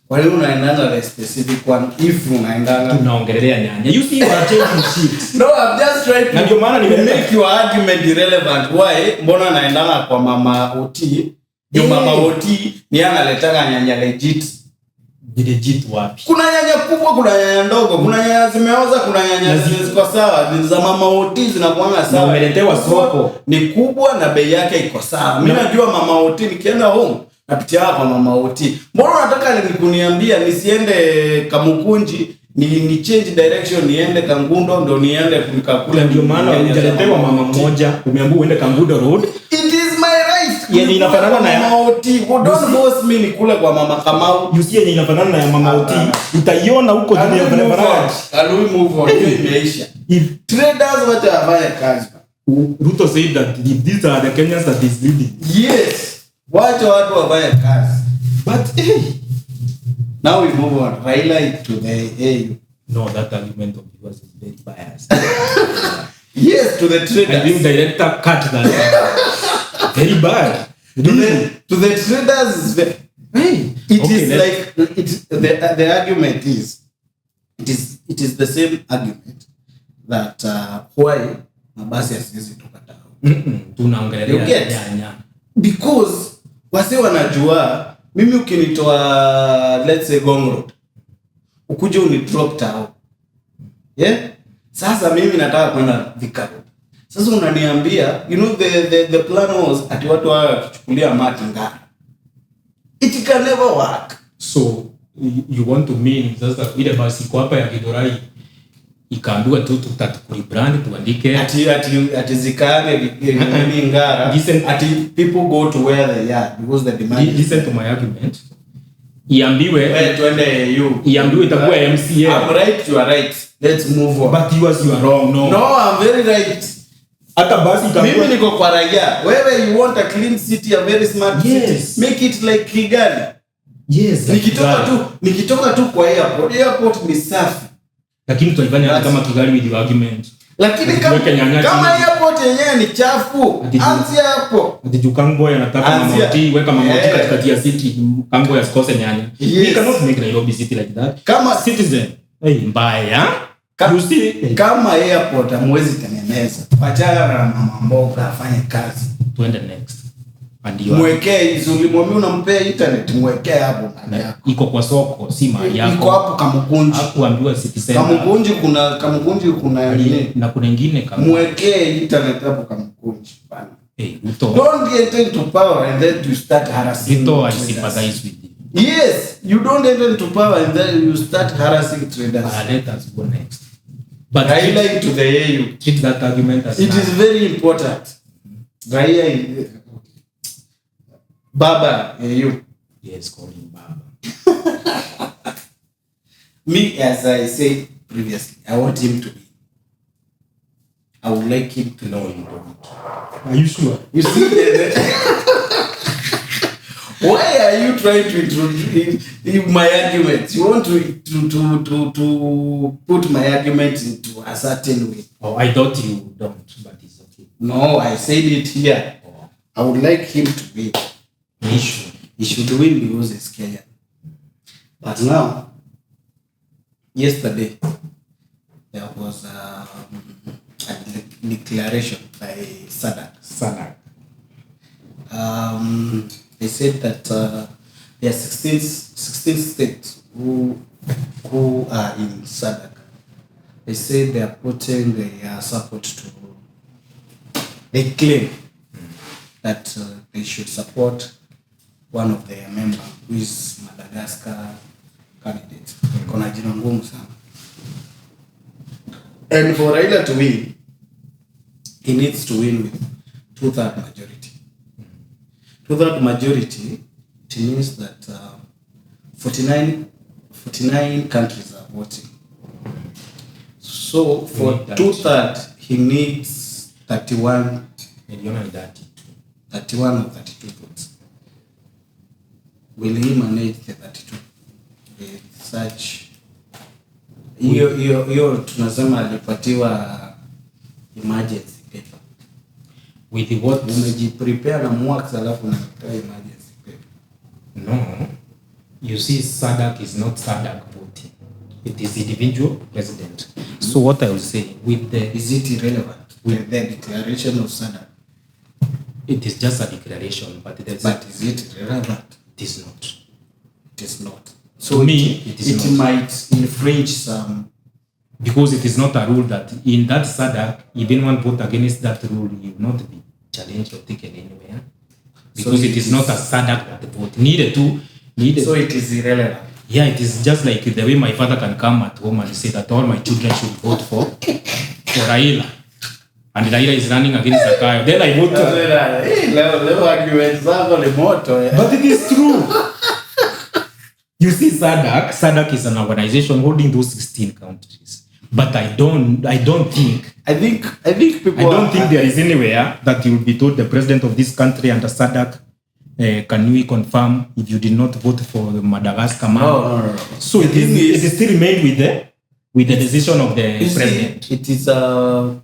Kwa hiyo unaendana na specific one if unaendana. Tunaongelea nyanya. You see you are changing shit. No, I'm just trying to ndio maana make your argument irrelevant. Why? Mbona naendana kwa mama Oti? Mama Oti ni analetaka nyanya legit. Legit wapi? Kuna nyanya kubwa, kuna nyanya ndogo, kuna nyanya zimeoza, kuna nyanya ziko sawa. Za mama Oti zinakuanga sawa. Umeletewa soko ni kubwa na bei yake iko sawa. Mimi najua mama Oti nikienda home napitia hapa mama Oti. Mbona unataka kuniambia nisiende Kamukunji ni change direction niende Kangundo ndo niende kunikakula? Ndio maana unajaletewa mama mmoja umeambiwa uende Kangundo road. It is my right. Yenye inafanana na mama Oti. Don't force me nikule kwa mama Kamau. You see yenye inafanana na ya mama Oti. Utaiona huko juu ya barabara. Can we move on? Imeisha. If traders watafanya kazi. Ruto said that these are the Kenyans that is leading. Yes. Wacha watu wafanye kazi. But now we move on. Raila to the AU. No, that argument of yours is very biased. Yes, to the traders. I think director cut that. Very bad. To the traders is very... the argument is it is the same argument that why mabasi yasiwezi toka tao. Tunaongelea nyanya. Because wase wanajua mimi ukinitoa let's say Gong Road ukuje uni drop tao. Yeah? Sasa mimi nataka kwenda Thika Road. Sasa unaniambia the plan was ati watu wao kuchukulia mati Ngara. It can never work. So you want to mean sasa ile basi kwa hapa ya Githurai ikaambiwa tu tutakurebrand tuandike ati zikane ni Ngara ati people go to where they are because the demand. Listen to my argument. Iambiwe twende you. Iambiwe itakuwa MCA. I'm right, you are right. Let's move on. But you are wrong. No, I'm very right. Hata basi itakuwa mimi niko kwa raia. Wewe you want a clean city, a very smart city. Make it like Kigali. Yes. Nikitoka tu kwa airport ni safi. Lakini tuifanya kama Kigali with your argument. Lakini kama airport yenyewe ni chafu, anzi hapo. Ati Kango anataka mama Oti, weka mama Oti katikati ya city, Kango yasikose nyanya. We cannot make Nairobi city like that. Kama citizen, mbaya. You see, kama airport hamwezi tengeneza. Wachana na mama mboga afanye kazi. Tuende next. And you mwekee hizo, ulimwambia unampea internet, mwekee hapo ndani yako. iko kwa soko, si mali yako. Iko hapo Kamukunji. Hakuambiwa Citizen. Kamukunji kuna nini? Na kuna nyingine kama mwekee internet hapo Kamukunji bana. Ruto. Don't get into power and then you start harassing. Ruto, I sympathize with you. Yes, you don't get into power and then you start harassing traders. Let us go next. But I like to the AU. Treat that argument as it is very important. Raia Baba AU. Yes, call him Baba. Me, as I said previously, I want him to be. I would like him to know you don't. Are you sure? You see, why are you trying to introduce my arguments? You want to put my argument into a certain way. Oh, I thought you don't, but it's okay. No, I said it here. Oh. I would like him to be. He should win because he's Kenyan. But now, yesterday, there was a declaration by SADC. They said that there are 16 states who are in SADC. They say they are putting their support to. They claim that they should support one of their members, who is Madagascar candidate. Kona jina ngumu sana. And for Raila to win, he needs to win with 2/3 majority. 2/3 majority, it means that 49 countries are voting. So for 2/3, he needs 31 or 32 votes. Will he manage the 32 with such? Hiyo tunasema alipatiwa emergency paper. With what? Umejiprepare na mwaka alafu unatoa emergency paper. No. You see, SADC is not SADC voting. It is individual president. So what I will say with the... Is it irrelevant with the declaration of SADC? It is just a declaration, but is it relevant? It is not. It is not. So to me, it might infringe some. Because it is not a rule that in that SADC, if anyone vote against that rule, you will not be challenged or taken anywhere. Because so it is not a SADC that vote. So it is irrelevant. Yeah, it is just like the way my father can come at home and say that all my children should vote for Raila. And Raila is running against Zakayo. Then I vote for But it is true. You see, SADC is an organization holding those 16 countries. But I don't think there is anywhere that you will be told the president of this country under SADC, can we confirm if you did not vote for the Madagascar man? No. So it is still remained with the decision of the president. It is a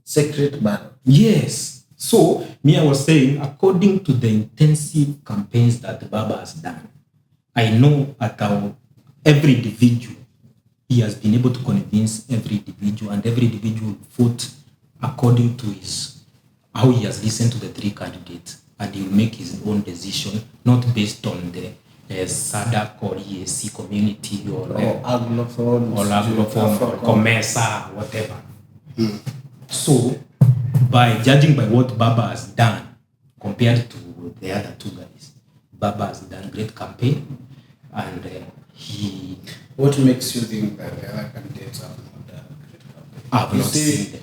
secret battle. Yes. So I was saying, according to the intensive campaigns that Baba has done, I know every individual, he has been able to convince every individual, and every individual vote according to how he has listened to the three candidates, and he will make his own decision, not based on the SADC or EAC community or Anglophone or COMESA, whatever. So, by judging by what Baba has done compared to the other two guys, Baba has done great campaign, and he... What makes you think that the other candidates have not done great campaign? I've not seen them.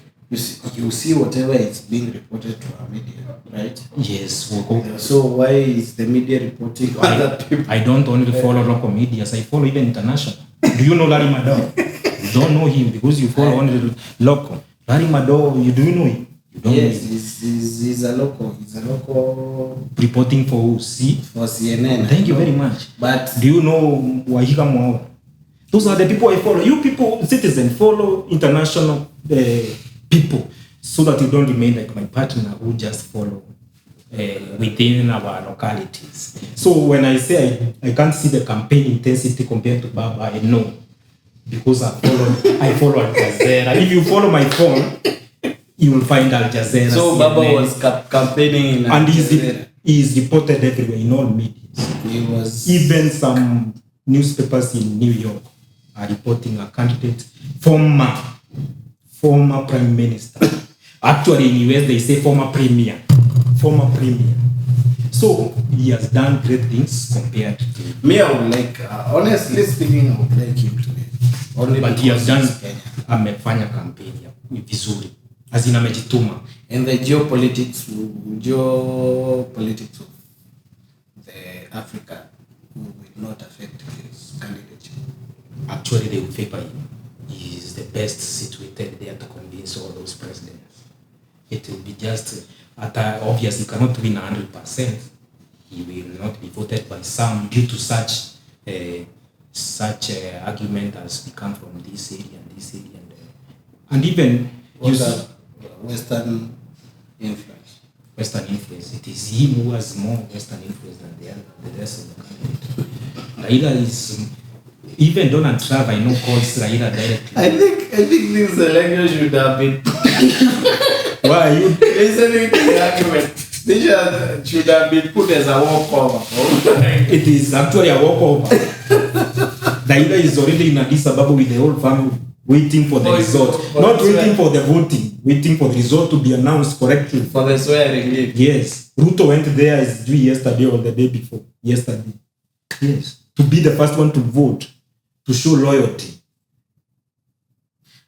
You see whatever is being reported to our media, right? Yes. So why is the media reporting other people? I don't only follow local media, I follow even international. Do you know Larry Madowo? You don't know him because you follow only local. Larry Madowo, do you know him? You don't know him. He's a local. Reporting for who? For CNN. Thank you very much. But do you know Wahiga Mwao? Those are the people I follow. You people, citizens, follow international people, so that you don't remain like my partner who just follow within our localities. So when I say I can't see the campaign intensity compared to Baba, I know, because I follow Al Jazeera. If you follow my phone, you will find Al Jazeera. So Baba CNN, was campaigning in and Al Jazeera. he is reported everywhere in all media. He was Even some newspapers in New York are reporting a candidate, former prime minister. Actually, in US they say former premier. So he has done great things compared to. me. I would like, honestly speaking, I would like him to be. Only But he has done, because he's Kenya. amefanya kampeni vizuri, azina amejituma. And the geopolitics of the Africa will not affect his candidature. Actually, they will favor him. He is the best situated there to convince all those presidents. It will be just, obviously, he cannot win 100%. He will not be voted by some due to such argument has become from this area and this area. And even Western influence. Western influence. It is him who has more Western influence than the rest of the country. Raila is, even Donald Trump, I know, calls Raila directly. I think this election should have been. Why are you listening to the argument? This should have been put as a walkover. It is actually a walkover. Raila is already in Addis Ababa with the whole family, waiting for the result. Not waiting for the voting, waiting for the result to be announced correctly. For the swearing in. Yes. Ruto went there as due yesterday or the day before. Yesterday. Yes. To be the first one to vote, to show loyalty.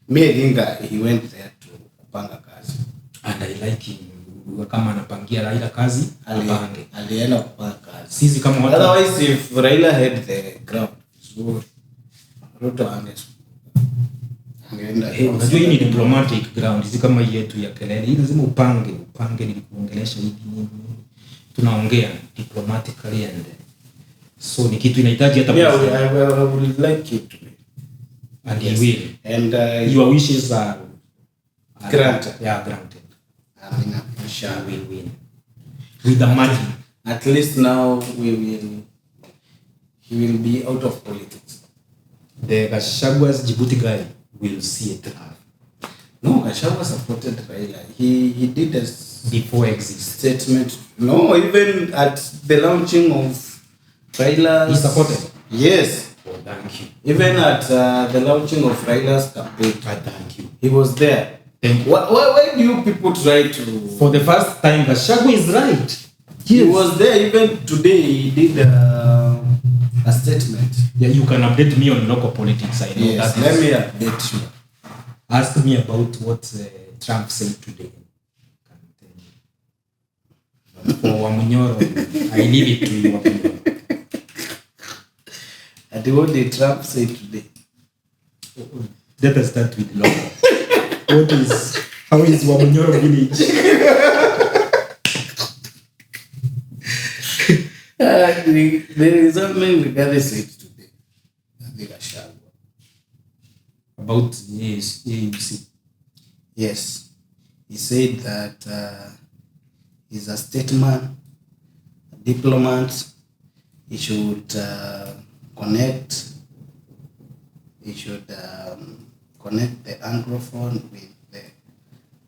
Me, I think he went there to kupanga kazi. And I like him. Kama anapangia Raila kazi, apange. Alienda kupanga kazi. Sisi kama watu. Otherwise, if Raila had the ground, Ruto angeenda. Unajua hii ni diplomatic ground. Sisi kama yetu ya kelele. Hii lazima upange nilikuongelesha hivi nini. Tunaongea diplomatically and so ni kitu inahitaji hata I would like it to be. And yes. He will. And your wishes are granted. Yeah, granted. I mean, inshallah will win with the margin. At least now he will be out of politics. The Gachagwa's Djibouti guy will see it through. No, Gachagua supported Raila. He did a before exit statement. No, even at the launching of Raila. He supported? Yes. Oh, thank you. Even at the launching of Raila's campaign. Thank you. He was there. Why do you people try to... For the first time, Gachagua is right. He was there. Even today, he did a statement. Yeah, you can update me on local politics. I know yes, that. Let me update you. Ask me about what Trump said today. For Wamunyoro, I leave it to you, Wamunyoro. And what did Trump say today? Let us start with local. How is Wamunyoro village? There is something Rigathi said today. About AUC. Yes. He said that he's a statesman, a diplomat. He should connect. He should connect the Anglophone with the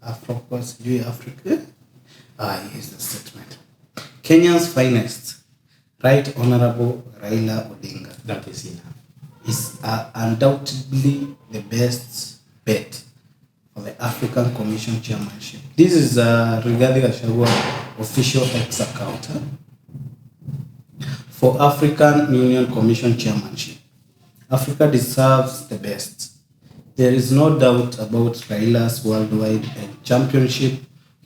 Afrocos. Do you Africa? Here's the statement. Kenya's finest, Right Honorable Raila Odinga. That is enough. Is undoubtedly the best bet for the African Commission chairmanship. This is Rigathi Gachagua official X account for African Union Commission chairmanship. Africa deserves the best. There is no doubt about Raila's worldwide championship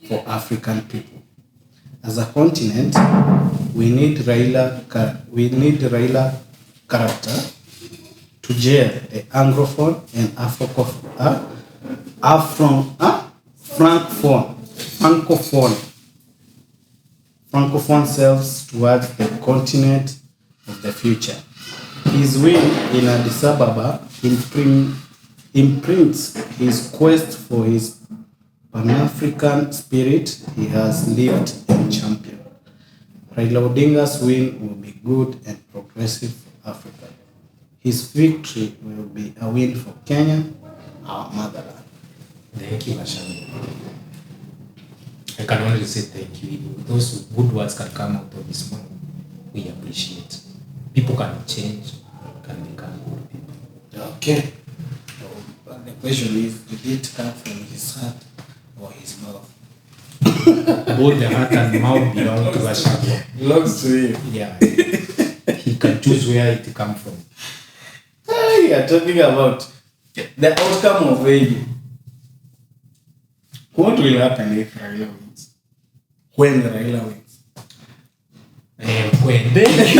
for African people. As a continent, we need Raila character to gel the Anglophone and Francophone selves towards the continent of the future. His win in Addis Ababa imprints his quest for his Pan-African spirit he has lived and championed. Raila Odinga's win will be good and progressive for Africa. His victory will be a win for Kenya, our motherland. Thank you, Ashami. I can only say thank you. Those good words can come out of this man. We appreciate. People can change, can become good people. Okay. But the question is, did it come from his heart or his mouth? Both the heart and mouth belong to Gachagua. Belongs to him. Yeah. He can choose where it come from. We are talking about the outcome of AU. What will happen if Raila wins? When Raila wins? When then?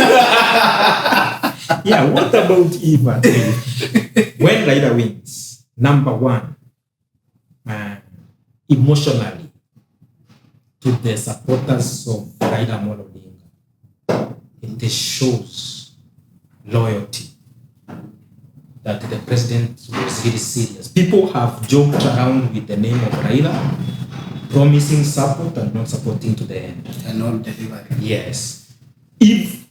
Yeah, what about Eva? When Raila wins, number one, emotionally, to the supporters of Raila Amolo Odinga, it shows loyalty that the president was really serious. People have joked around with the name of Raila, promising support and not supporting to the end. And not delivering. Yes. If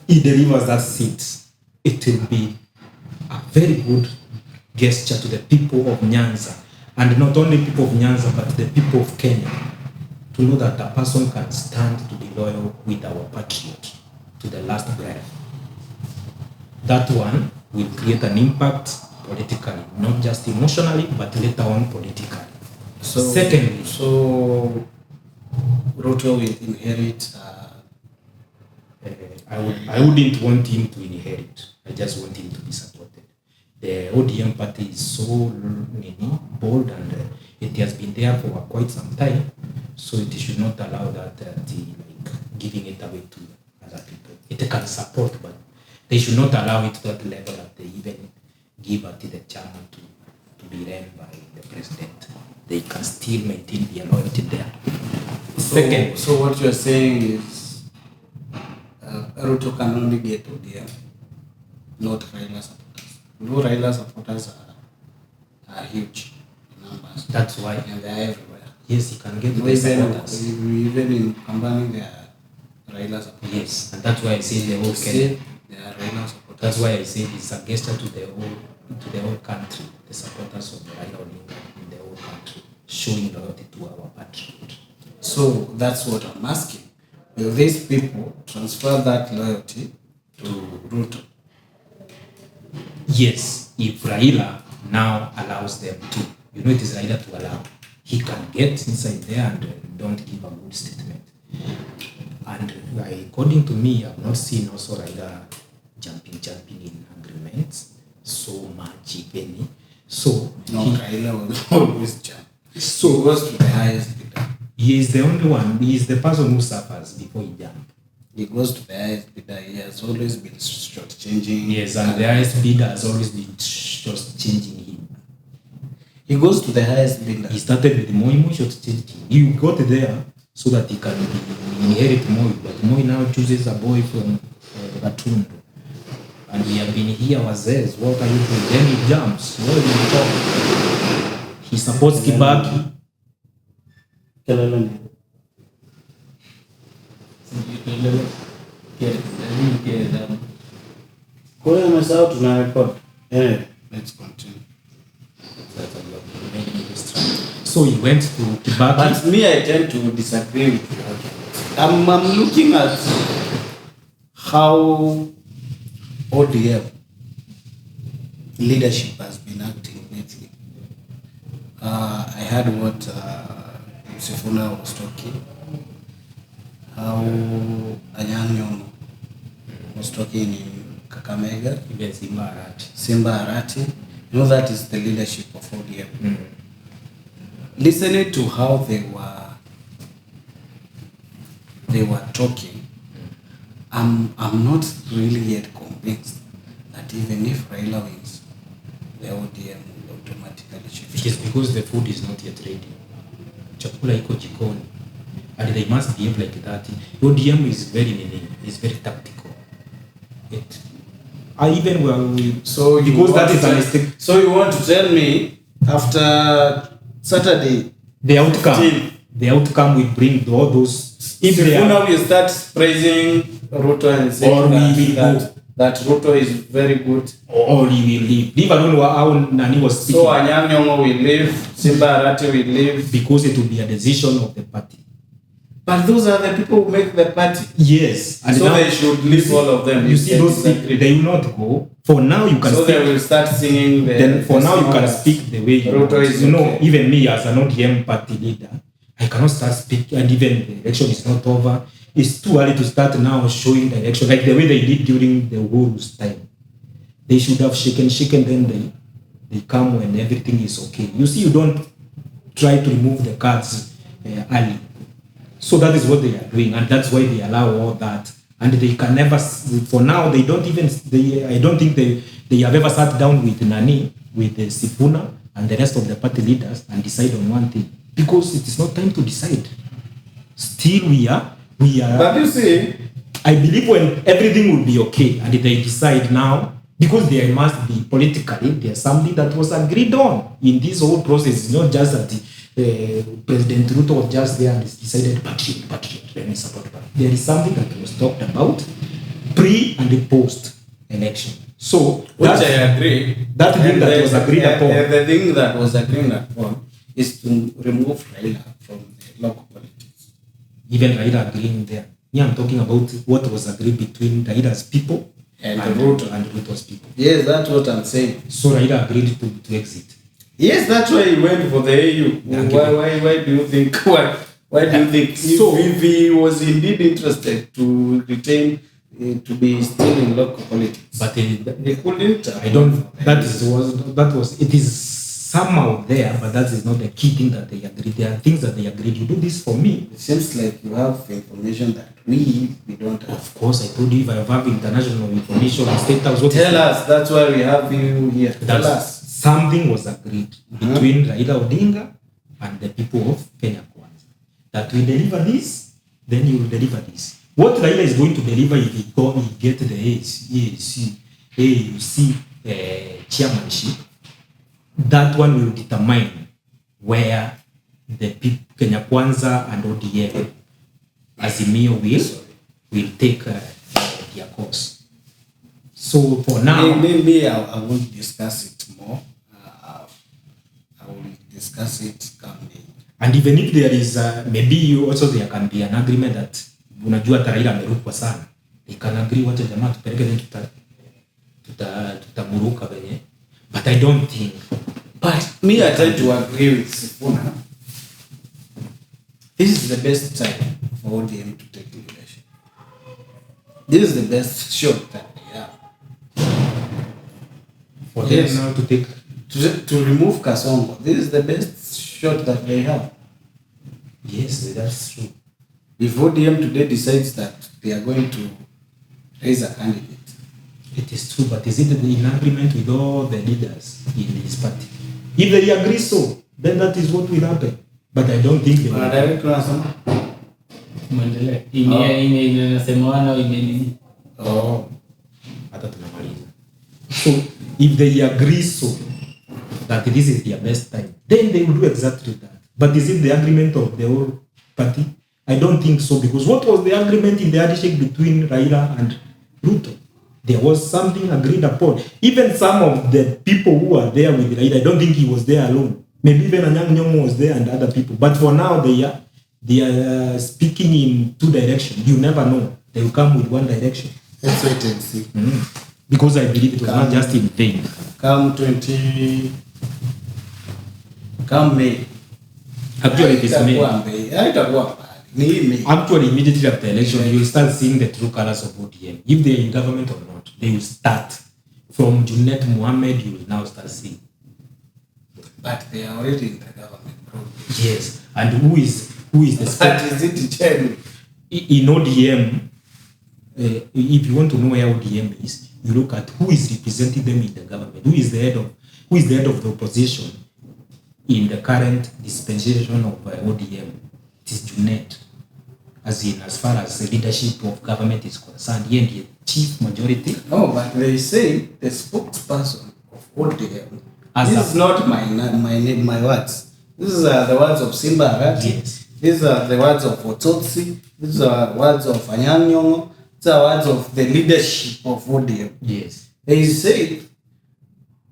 he delivers that seat, it will be a very good gesture to the people of Nyanza. And not only people of Nyanza, but the people of Kenya, to know that a person can stand to be loyal with our patriot to the last breath. That one will create an impact politically, not just emotionally, but later on politically. Secondly, so Ruto will inherit. I wouldn't want him to inherit. I just want him to be supported. The ODM party is so bold and it has been there for quite some time, so it should not allow that giving it away to other people. It can support, but they should not allow it to that level that they even give it to the chairman to be run by the president. They can still maintain their loyalty there. So what you are saying is Ruto can only get ODM, not Raila supporters. No, Raila supporters are huge in numbers. That's why. And they are everywhere. Yes, he can get the supporters. Even in Kambani, they are Raila supporters. Yes, and that's why I say the whole Kenya. They are Raila supporters. That's why I say it's a gesture to the whole country, the supporters of the Raila Odinga in the whole country, showing loyalty to our patriot. So that's what I'm asking. Will these people transfer that loyalty to Ruto? Yes, if Raila now allows them to. You know, it is Raila to allow. He can get inside there and don't give a good statement. And according to me, I've not seen also Raila jumping in agreements so much, if any. So Raila will always jump. So he goes to the highest bidder. He is the only one. He is the person who suffers before he jumps. He goes to the highest bidder. He has always been short-changing. Yes, and the highest bidder has always been short-changing him. He goes to the highest bidder. He started with Moi short-changing him. He got there so that he can inherit Moi, but Moi now chooses a boy from Gatundu. And we have been here, Wazez, what are you doing? Then he jumps. What are you talking? He supports Kibaki. Let's continue. So he went to Kibaki. But me, I tend to disagree with you. I'm looking at how ODM leadership has been acting lately. I heard what Sifuna was talking, how Anyang' Nyong'o was talking in Kakamega, Even Simba Arati. You know, that is the leadership of ODM. Listening to how they were talking, I'm not really yet convinced that even if Raila wins, the ODM will automatically shift. It is because the food is not yet ready. Chakula iko jikoni. And they must behave like that. ODM is very tactical. So you want to tell me after Saturday, the outcome will bring all those. If Sifuna will start praising Ruto and saying that Ruto is very good. Or he will leave. Leave alone how Nani was speaking. So Anyang' Nyong'o will leave, Simba Arati will leave. Because it will be a decision of the party. But those are the people who make the party. Yes. And so now, they should leave all of them. You see those people, they will not go. For now you can so speak. They will start singing the... Then for now you can speak the way you Ruto want. is You know, okay. even me as an ODM party leader, I cannot start speaking, and even the election is not over. It's too early to start now showing direction, like the way they did during the Uhuru's time. They should have shaken, then they come when everything is okay. You see, you don't try to remove the cards early. So that is what they are doing, and that's why they allow all that. And they can never, for now, they don't even, I don't think they have ever sat down with Nani, with Sifuna, and the rest of the party leaders and decide on one thing. Because it is not time to decide. Still we are. But you see, I believe when everything will be okay and they decide now, because there must be politically, there's something that was agreed on in this whole process. It's not just that President Ruto was just there and decided, patriot, let me support that. There is something that was talked about pre and post election. So, which I agree. That thing that was agreed upon. The thing that was agreed upon is to remove Raila from the local politics. Even Raila agreeing there. Yeah, I'm talking about what was agreed between Raila's people and Ruto's people. Yes, that's what I'm saying. So Raila agreed to exit. Yes, that's why he went for the AU. Why do you think? Why do you think? So, if he was indeed interested to retain, to be still in local politics, but he couldn't. I don't. That was. It is somehow there, but that is not the key thing that they agreed. There are things that they agreed. You do this for me. It seems like you have information that we don't have. Of course, I told you if I have international information, state house. Tell us. That's why we have you here. Tell us. Something was agreed between Raila Odinga and the people of Kenya Kwanza. That we deliver this, then you will deliver this. What Raila is going to deliver if he get the AUC chairmanship, that one will determine where the people, Kenya Kwanza and ODM, Azimio will take their course. So for now, maybe I won't discuss it more. I will discuss it calmly. And even if there is maybe also there can be an agreement that unajua Raila amerukwa sana, they can agree wacha jamaa tupeleke tutamuruka venye. But I don't think. But me, I tend to agree with Sifuna. This is the best time for ODM to take leadership. This is the best shot that they have. For them now to take to remove Kasongo. This is the best shot that they have. Yes, that's true. If ODM today decides that they are going to raise a candidate, it is true, but is it in agreement with all the leaders in this party? If they agree so, then that is what will happen. But I don't think they will. So if they agree so that this is their best time, then they will do exactly that. But is it the agreement of the whole party? I don't think so, because what was the agreement in the handshake between Raila and Ruto? There was something agreed upon. Even some of the people who are there with Raila, I don't think he was there alone. Maybe even Anyang' Nyong'o was there and other people. But for now, they are speaking in two directions. You never know. They will come with one direction. Let's wait and see. Because I believe it was not just in vain. Come May. Actually, it is May. Actually, immediately after the election, you will start seeing the true colors of ODM. If they are in government or not, they will start. From Junet Mohammed, you will now start seeing. But they are already in the government, bro. Yes. And who is the That is it, Chen. In ODM, if you want to know where ODM is, you look at who is representing them in the government. Who is the head of the opposition in the current dispensation of ODM? It is Junet. As far as the leadership of government is concerned, he and the chief majority. No, but they say the spokesperson of ODM. This is not my words. These are the words of Simba Arati. Yes. These are the words of Ototsi. These are words of Anyang' Nyong'o. the words of the leadership of ODM. Yes. They say,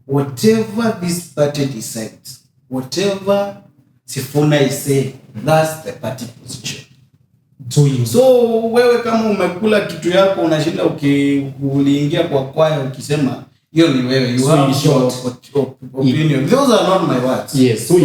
whatever this party decides, whatever Sifuna is saying, that's the party position. So wewe kama umekula kitu yako unashinda uliingia kwa kwaya ukisema hiyo ni wewe, you have your opinion. Those are not my words. Yes, so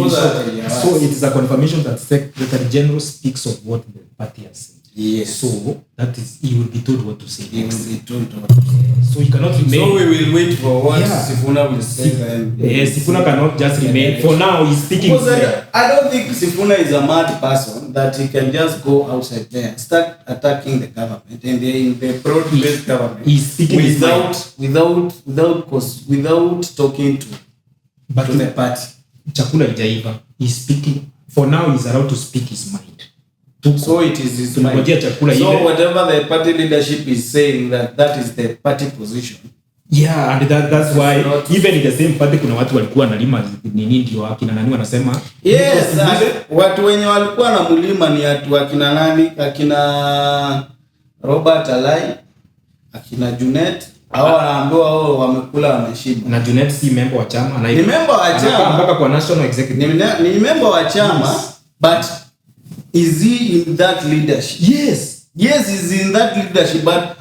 it is a confirmation that Secretary General speaks of what the party has said. Yes. So that is, he will be told what to say. He will be told what to say. So he cannot remain. So we will wait for what Sifuna will say. Yes, Sifuna cannot just remain. For now, he's speaking. I don't think Sifuna is a mad person that he can just go outside there and start attacking the government and in the broad-based government. He's speaking without talking to the party. Chakula ijaiva. He's speaking. For now, he's allowed to speak his mind. So it is his mind. So whatever the party leadership is saying, that is the party position. Yeah, and that's why even in the same party kuna watu walikuwa wanalima nini ndio akina nani wanasema. Yes, watu wenye walikuwa na mlima ni watu akina nani, akina Robert Alai, akina Junet. Hao wanaambiwa wao wamekula wameshiba. Na Junet si member wa chama, ni member wa chama mpaka kwa national executive. Ni member wa chama, yes. But is he in that leadership? Yes, he's in that leadership, but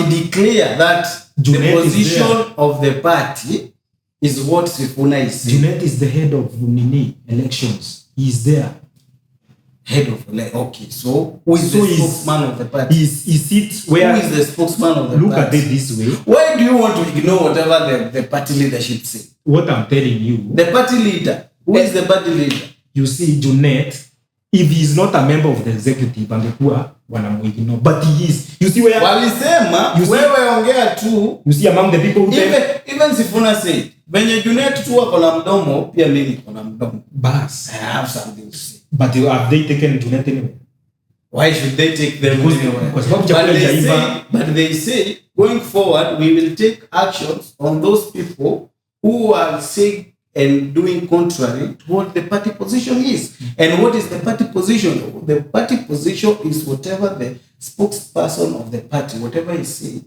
declare that Junet the position of the party is what Sifuna is saying. Junet is the head of elections. He is there. Head of okay, so who is the spokesman of the party? Is it where? Who is the spokesman of the party? Look at it this way. Why do you want to ignore whatever the party leadership say? What I'm telling you. The party leader. Who is the party leader? You see, Junet, if he is not a member of the executive, angekuwa wanamuignore. But he is. You see where? Walisema, wewe ongea tu. You see among the people who even Sifuna said, venye Junet tu wako na mdomo, pia mimi niko na mdomo. Bas. I have something to say. But have they taken Junet anyway? Why should they take them anyway? But they say, going forward, we will take actions on those people who are saying and doing contrary to what the party position is. And what is the party position? The party position is whatever the spokesperson of the party, whatever he says,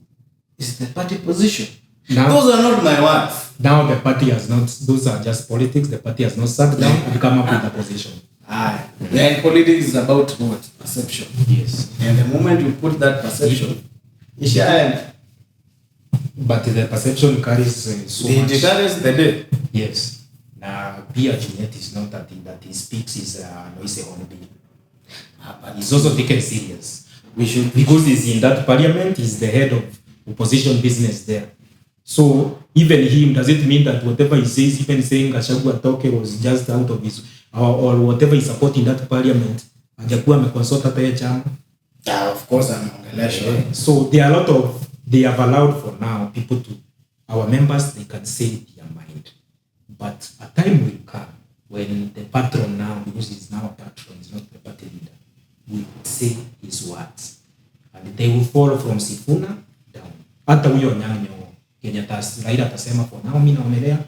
is the party position. Now, those are not my words. Now the party has not, those are just politics. The party has not sat down and come up with a position. And politics is about what? Perception. Yes. And the moment you put that perception, it shall end. But the perception carries so much. It carries the day. Yes. Now, Pia Junet is not that thing that he speaks is noise on bill. But he's also taken serious. Because he's in that parliament, he's the head of opposition business there. So even him, does it mean that whatever he says, even saying Gachagua Toke was just out of his or whatever he support in that parliament, hajakuwa ameconsult hata ya chama? Of course, I'm sure. So there are a lot of, they have allowed for now people to, our members, they can say their mind. But a time will come when the patron now, because he's now a patron, he's not the party leader, will say his words. And they will follow from Sifuna down. Hata huyo nyanyo, Kenya Raila atasema for now, mimi naonelea,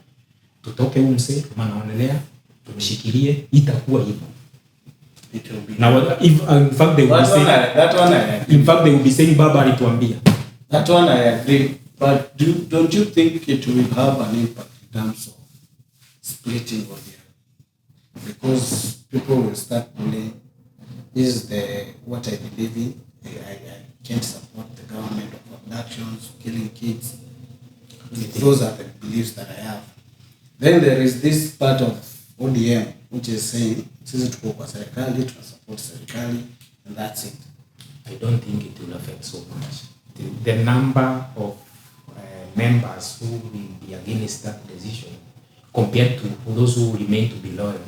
tutoke umse, manaonelea, tumshikilie, itakuwa hivyo. It will be. Now, if in fact they will be saying, that one I agree. In fact they will be saying Baba alituambia. That one I agree. But don't you think it will have an impact in terms of splitting audio? Because people will start believing this is what I believe in. I can't support the government of abductions, killing kids. Those are the beliefs that I have. Then there is this part of ODM which is saying sisi tuko kwa serikali, tunasupport serikali, and that's it. I don't think it will affect so much. The number of members who will be against that decision compared to those who remain to be loyal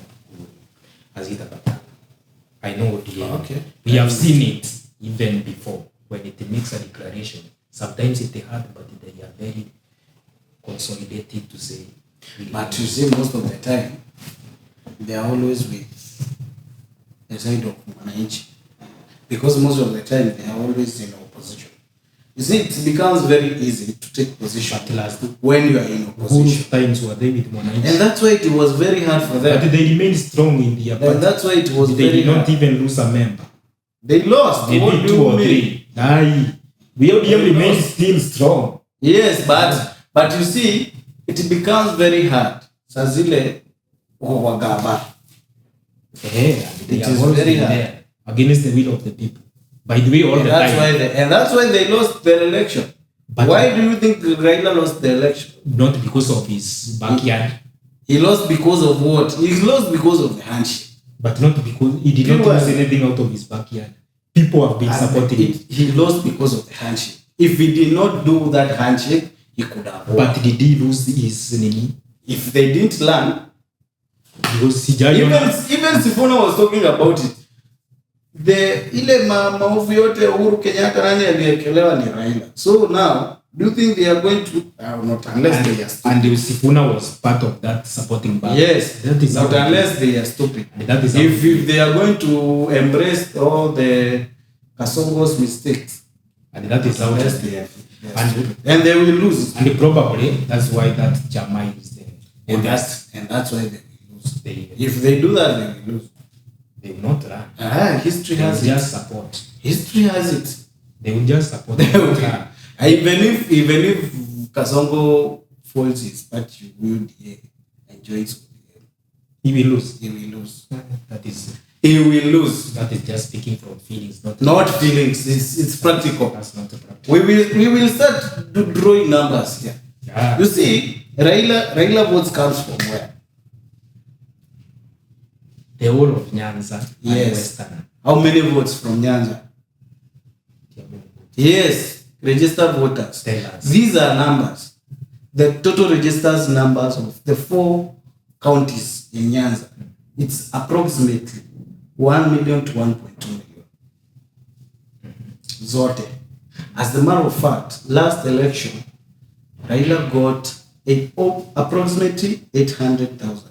as it happened. I know ODM. Okay. We have seen it even before when it makes a declaration. Sometimes it's hard, but they are very consolidated to say. But you see, most of the time, they are always with the side of Mwananchi. Because most of the time, they are always in opposition. You see, it becomes very easy to take position when you are in opposition. Both times were they with Mwananchi. And that's why it was very hard for them. But they remained strong in their party. And that's why it was they very did not hard. even lose a member. They lost. They did 2 or 3. ODM remains still strong. Yes, but you see, it becomes very hard. Sazile wagaba. It is very hard against the will of the people. By the way, all and the that's time. and that's why they lost their election. But why do you think Raila lost the election? Not because of his backyard. He lost because of what? He lost because of the handshake. But not because he did not lose anything out of his backyard. People have been supporting it. He lost because of the handshake. If he did not do that handshake, he could have won. But did he lose his name? If they didn't learn, because even Sifuna was talking about it. Ile maovu yote Uhuru Kenyatta nani aliyekelewa ni Raila. So now, do you think they are going to not unless they are stupid? And Sifuna was part of that supporting back. Yes, that is not unless they are stupid. That is if they are going to embrace all the Kasongo's mistakes, and that is how they are and they will lose. And probably that's why that Jamai is there. And that's why they will lose. If they do that, they will lose. They will not run. History has just support. History has it. They will just support. Even if Kasongo folds his party, will enjoy it. He will lose. He will lose. That is. He will lose. That is just speaking from feelings, not feelings. It's practical. That's not a practical. We will start drawing numbers here. Yeah. You see, Raila votes comes from where? The whole of Nyanza and Western. How many votes from Nyanza? Yes, registered voters. These are numbers. The total registered numbers of the 4 counties in Nyanza. It's approximately 1 million to 1.2 million. Zote. As a matter of fact, last election, Raila got approximately 800,000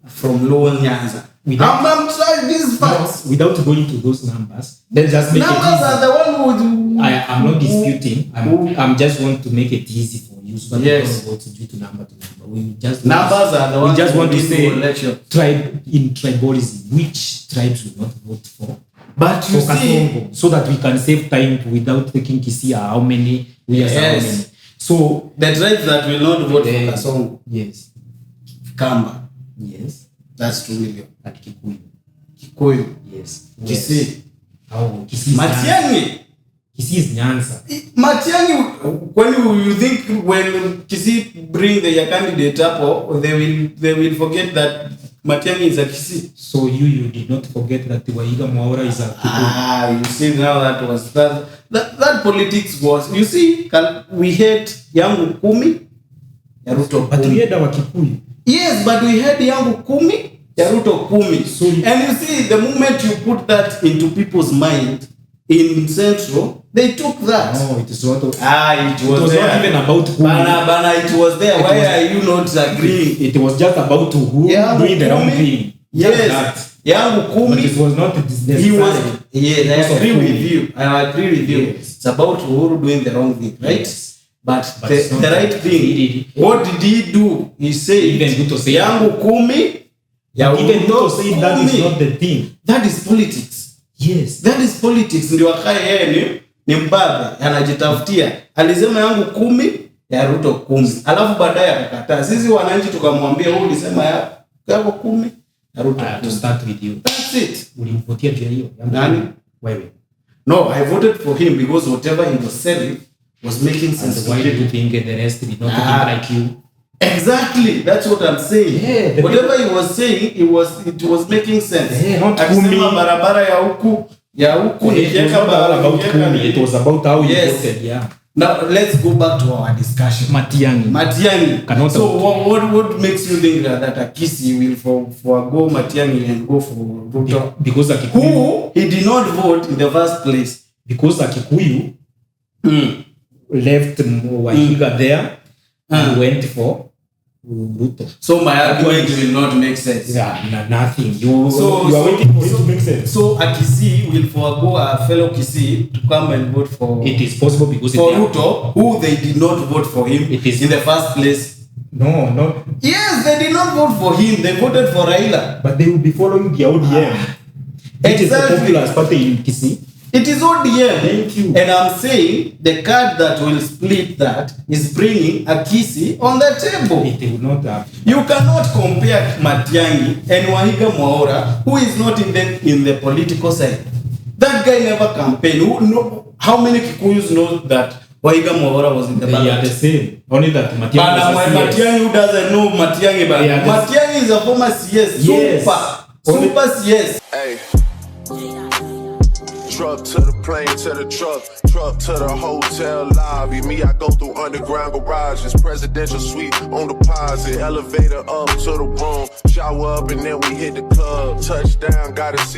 from Lower Nyanza. I'm trying these facts. Without going to those numbers, let's just make numbers it easy. Are the one who I'm not disputing. I'm just want to make it easy for you. So yes. Don't go to number to number. We just numbers are the ones. We just want to say election. Tribe in tribalism. Which tribes will not vote for? But you see, so that we can save time without taking Kisia. How many? Yes. How many? So the tribes that will not vote for Kasongo. Yes. Kamba. Yes. That's 2 million. At Kikuyu. Yes. Kisii. Oh, Kisii. Matiang'i. Kisii is Nyanza. Matiang'i, when you think when Kisii bring their candidate up, they will forget that Matiang'i is a Kisii. So you did not forget that Waiga Mwaura is a Kikuyu. You see now that politics was. You see, we had Yangu Kumi, ya Ruto But we had our Kikuyu. Yes, but we had Yangu Kumi, ya Ruto Kumi. So and you see, the moment you put that into people's mind in Central, they took that. No, it is not. It was not even about Kumi. Bana, it was there. Why are you not agreeing? It was just about who doing the wrong thing. Yes, Yangu Kumi. But it was not necessary. He was. Yes, I agree with you. I agree with you. Yes. It's about Uhuru doing the wrong thing, right? Yes. But the right thing, what did he do? He said, even Ruto said, Yangu Kumi. Even Ruto said that is not the thing. That is politics. Yes. That is politics. Ndio akae yeye ni mbabe, anajitafutia. Alisema Yangu Kumi, ya Ruto 10. Alafu baadaye akakataa. Sisi wananchi tukamwambia wewe ulisema yako 10, ya Ruto 10. To start with you. That's it. Ulimvotia juu hiyo. Nani? Wewe. No, I voted for him because whatever he was selling was making sense. And why do you think the rest did not think like you? Exactly, that's what I'm saying. Yeah, whatever he was saying, it was making sense. Yeah, not Akisema barabara ya huku nikiweka about Kumi. It was about how you voted. Yeah. Now let's go back to our discussion. Matiang'i. So what makes you think that Kisii will forgo Matiang'i and go for Ruto? Because who he did not vote in the first place. Because Kikuyu left Waiga there and went for Ruto. So my argument will not make sense. Yeah, nothing. You are waiting for it to make sense. So a Kisii will forgo a fellow Kisii to come and vote for. It is possible because for Ruto, who they did not vote for him in the first place. No. Yes, they did not vote for him. They voted for Raila. But they will be following the ODM. Exactly. It is the popular party in Kisii. It is ODM. Thank you. And I'm saying the card that will split that is bringing Akisi on the table. It will not happen. You cannot compare Matiang'i and Wahiga Mwaura, who is not in the political side. That guy never campaigned. How many Kikuyus know that Wahiga Mwaura was in the They are ballot? the same. Only that But Matiang'i Matiang'i, who doesn't know Matiang'i, but Yeah, Matiang'i is a former CS. Yes. Super CS. Hey. Truck to the plane, to the truck to the hotel lobby. Me, I go through underground garages, presidential suite on deposit, elevator up to the room, shower up and then we hit the club. Touchdown, gotta see.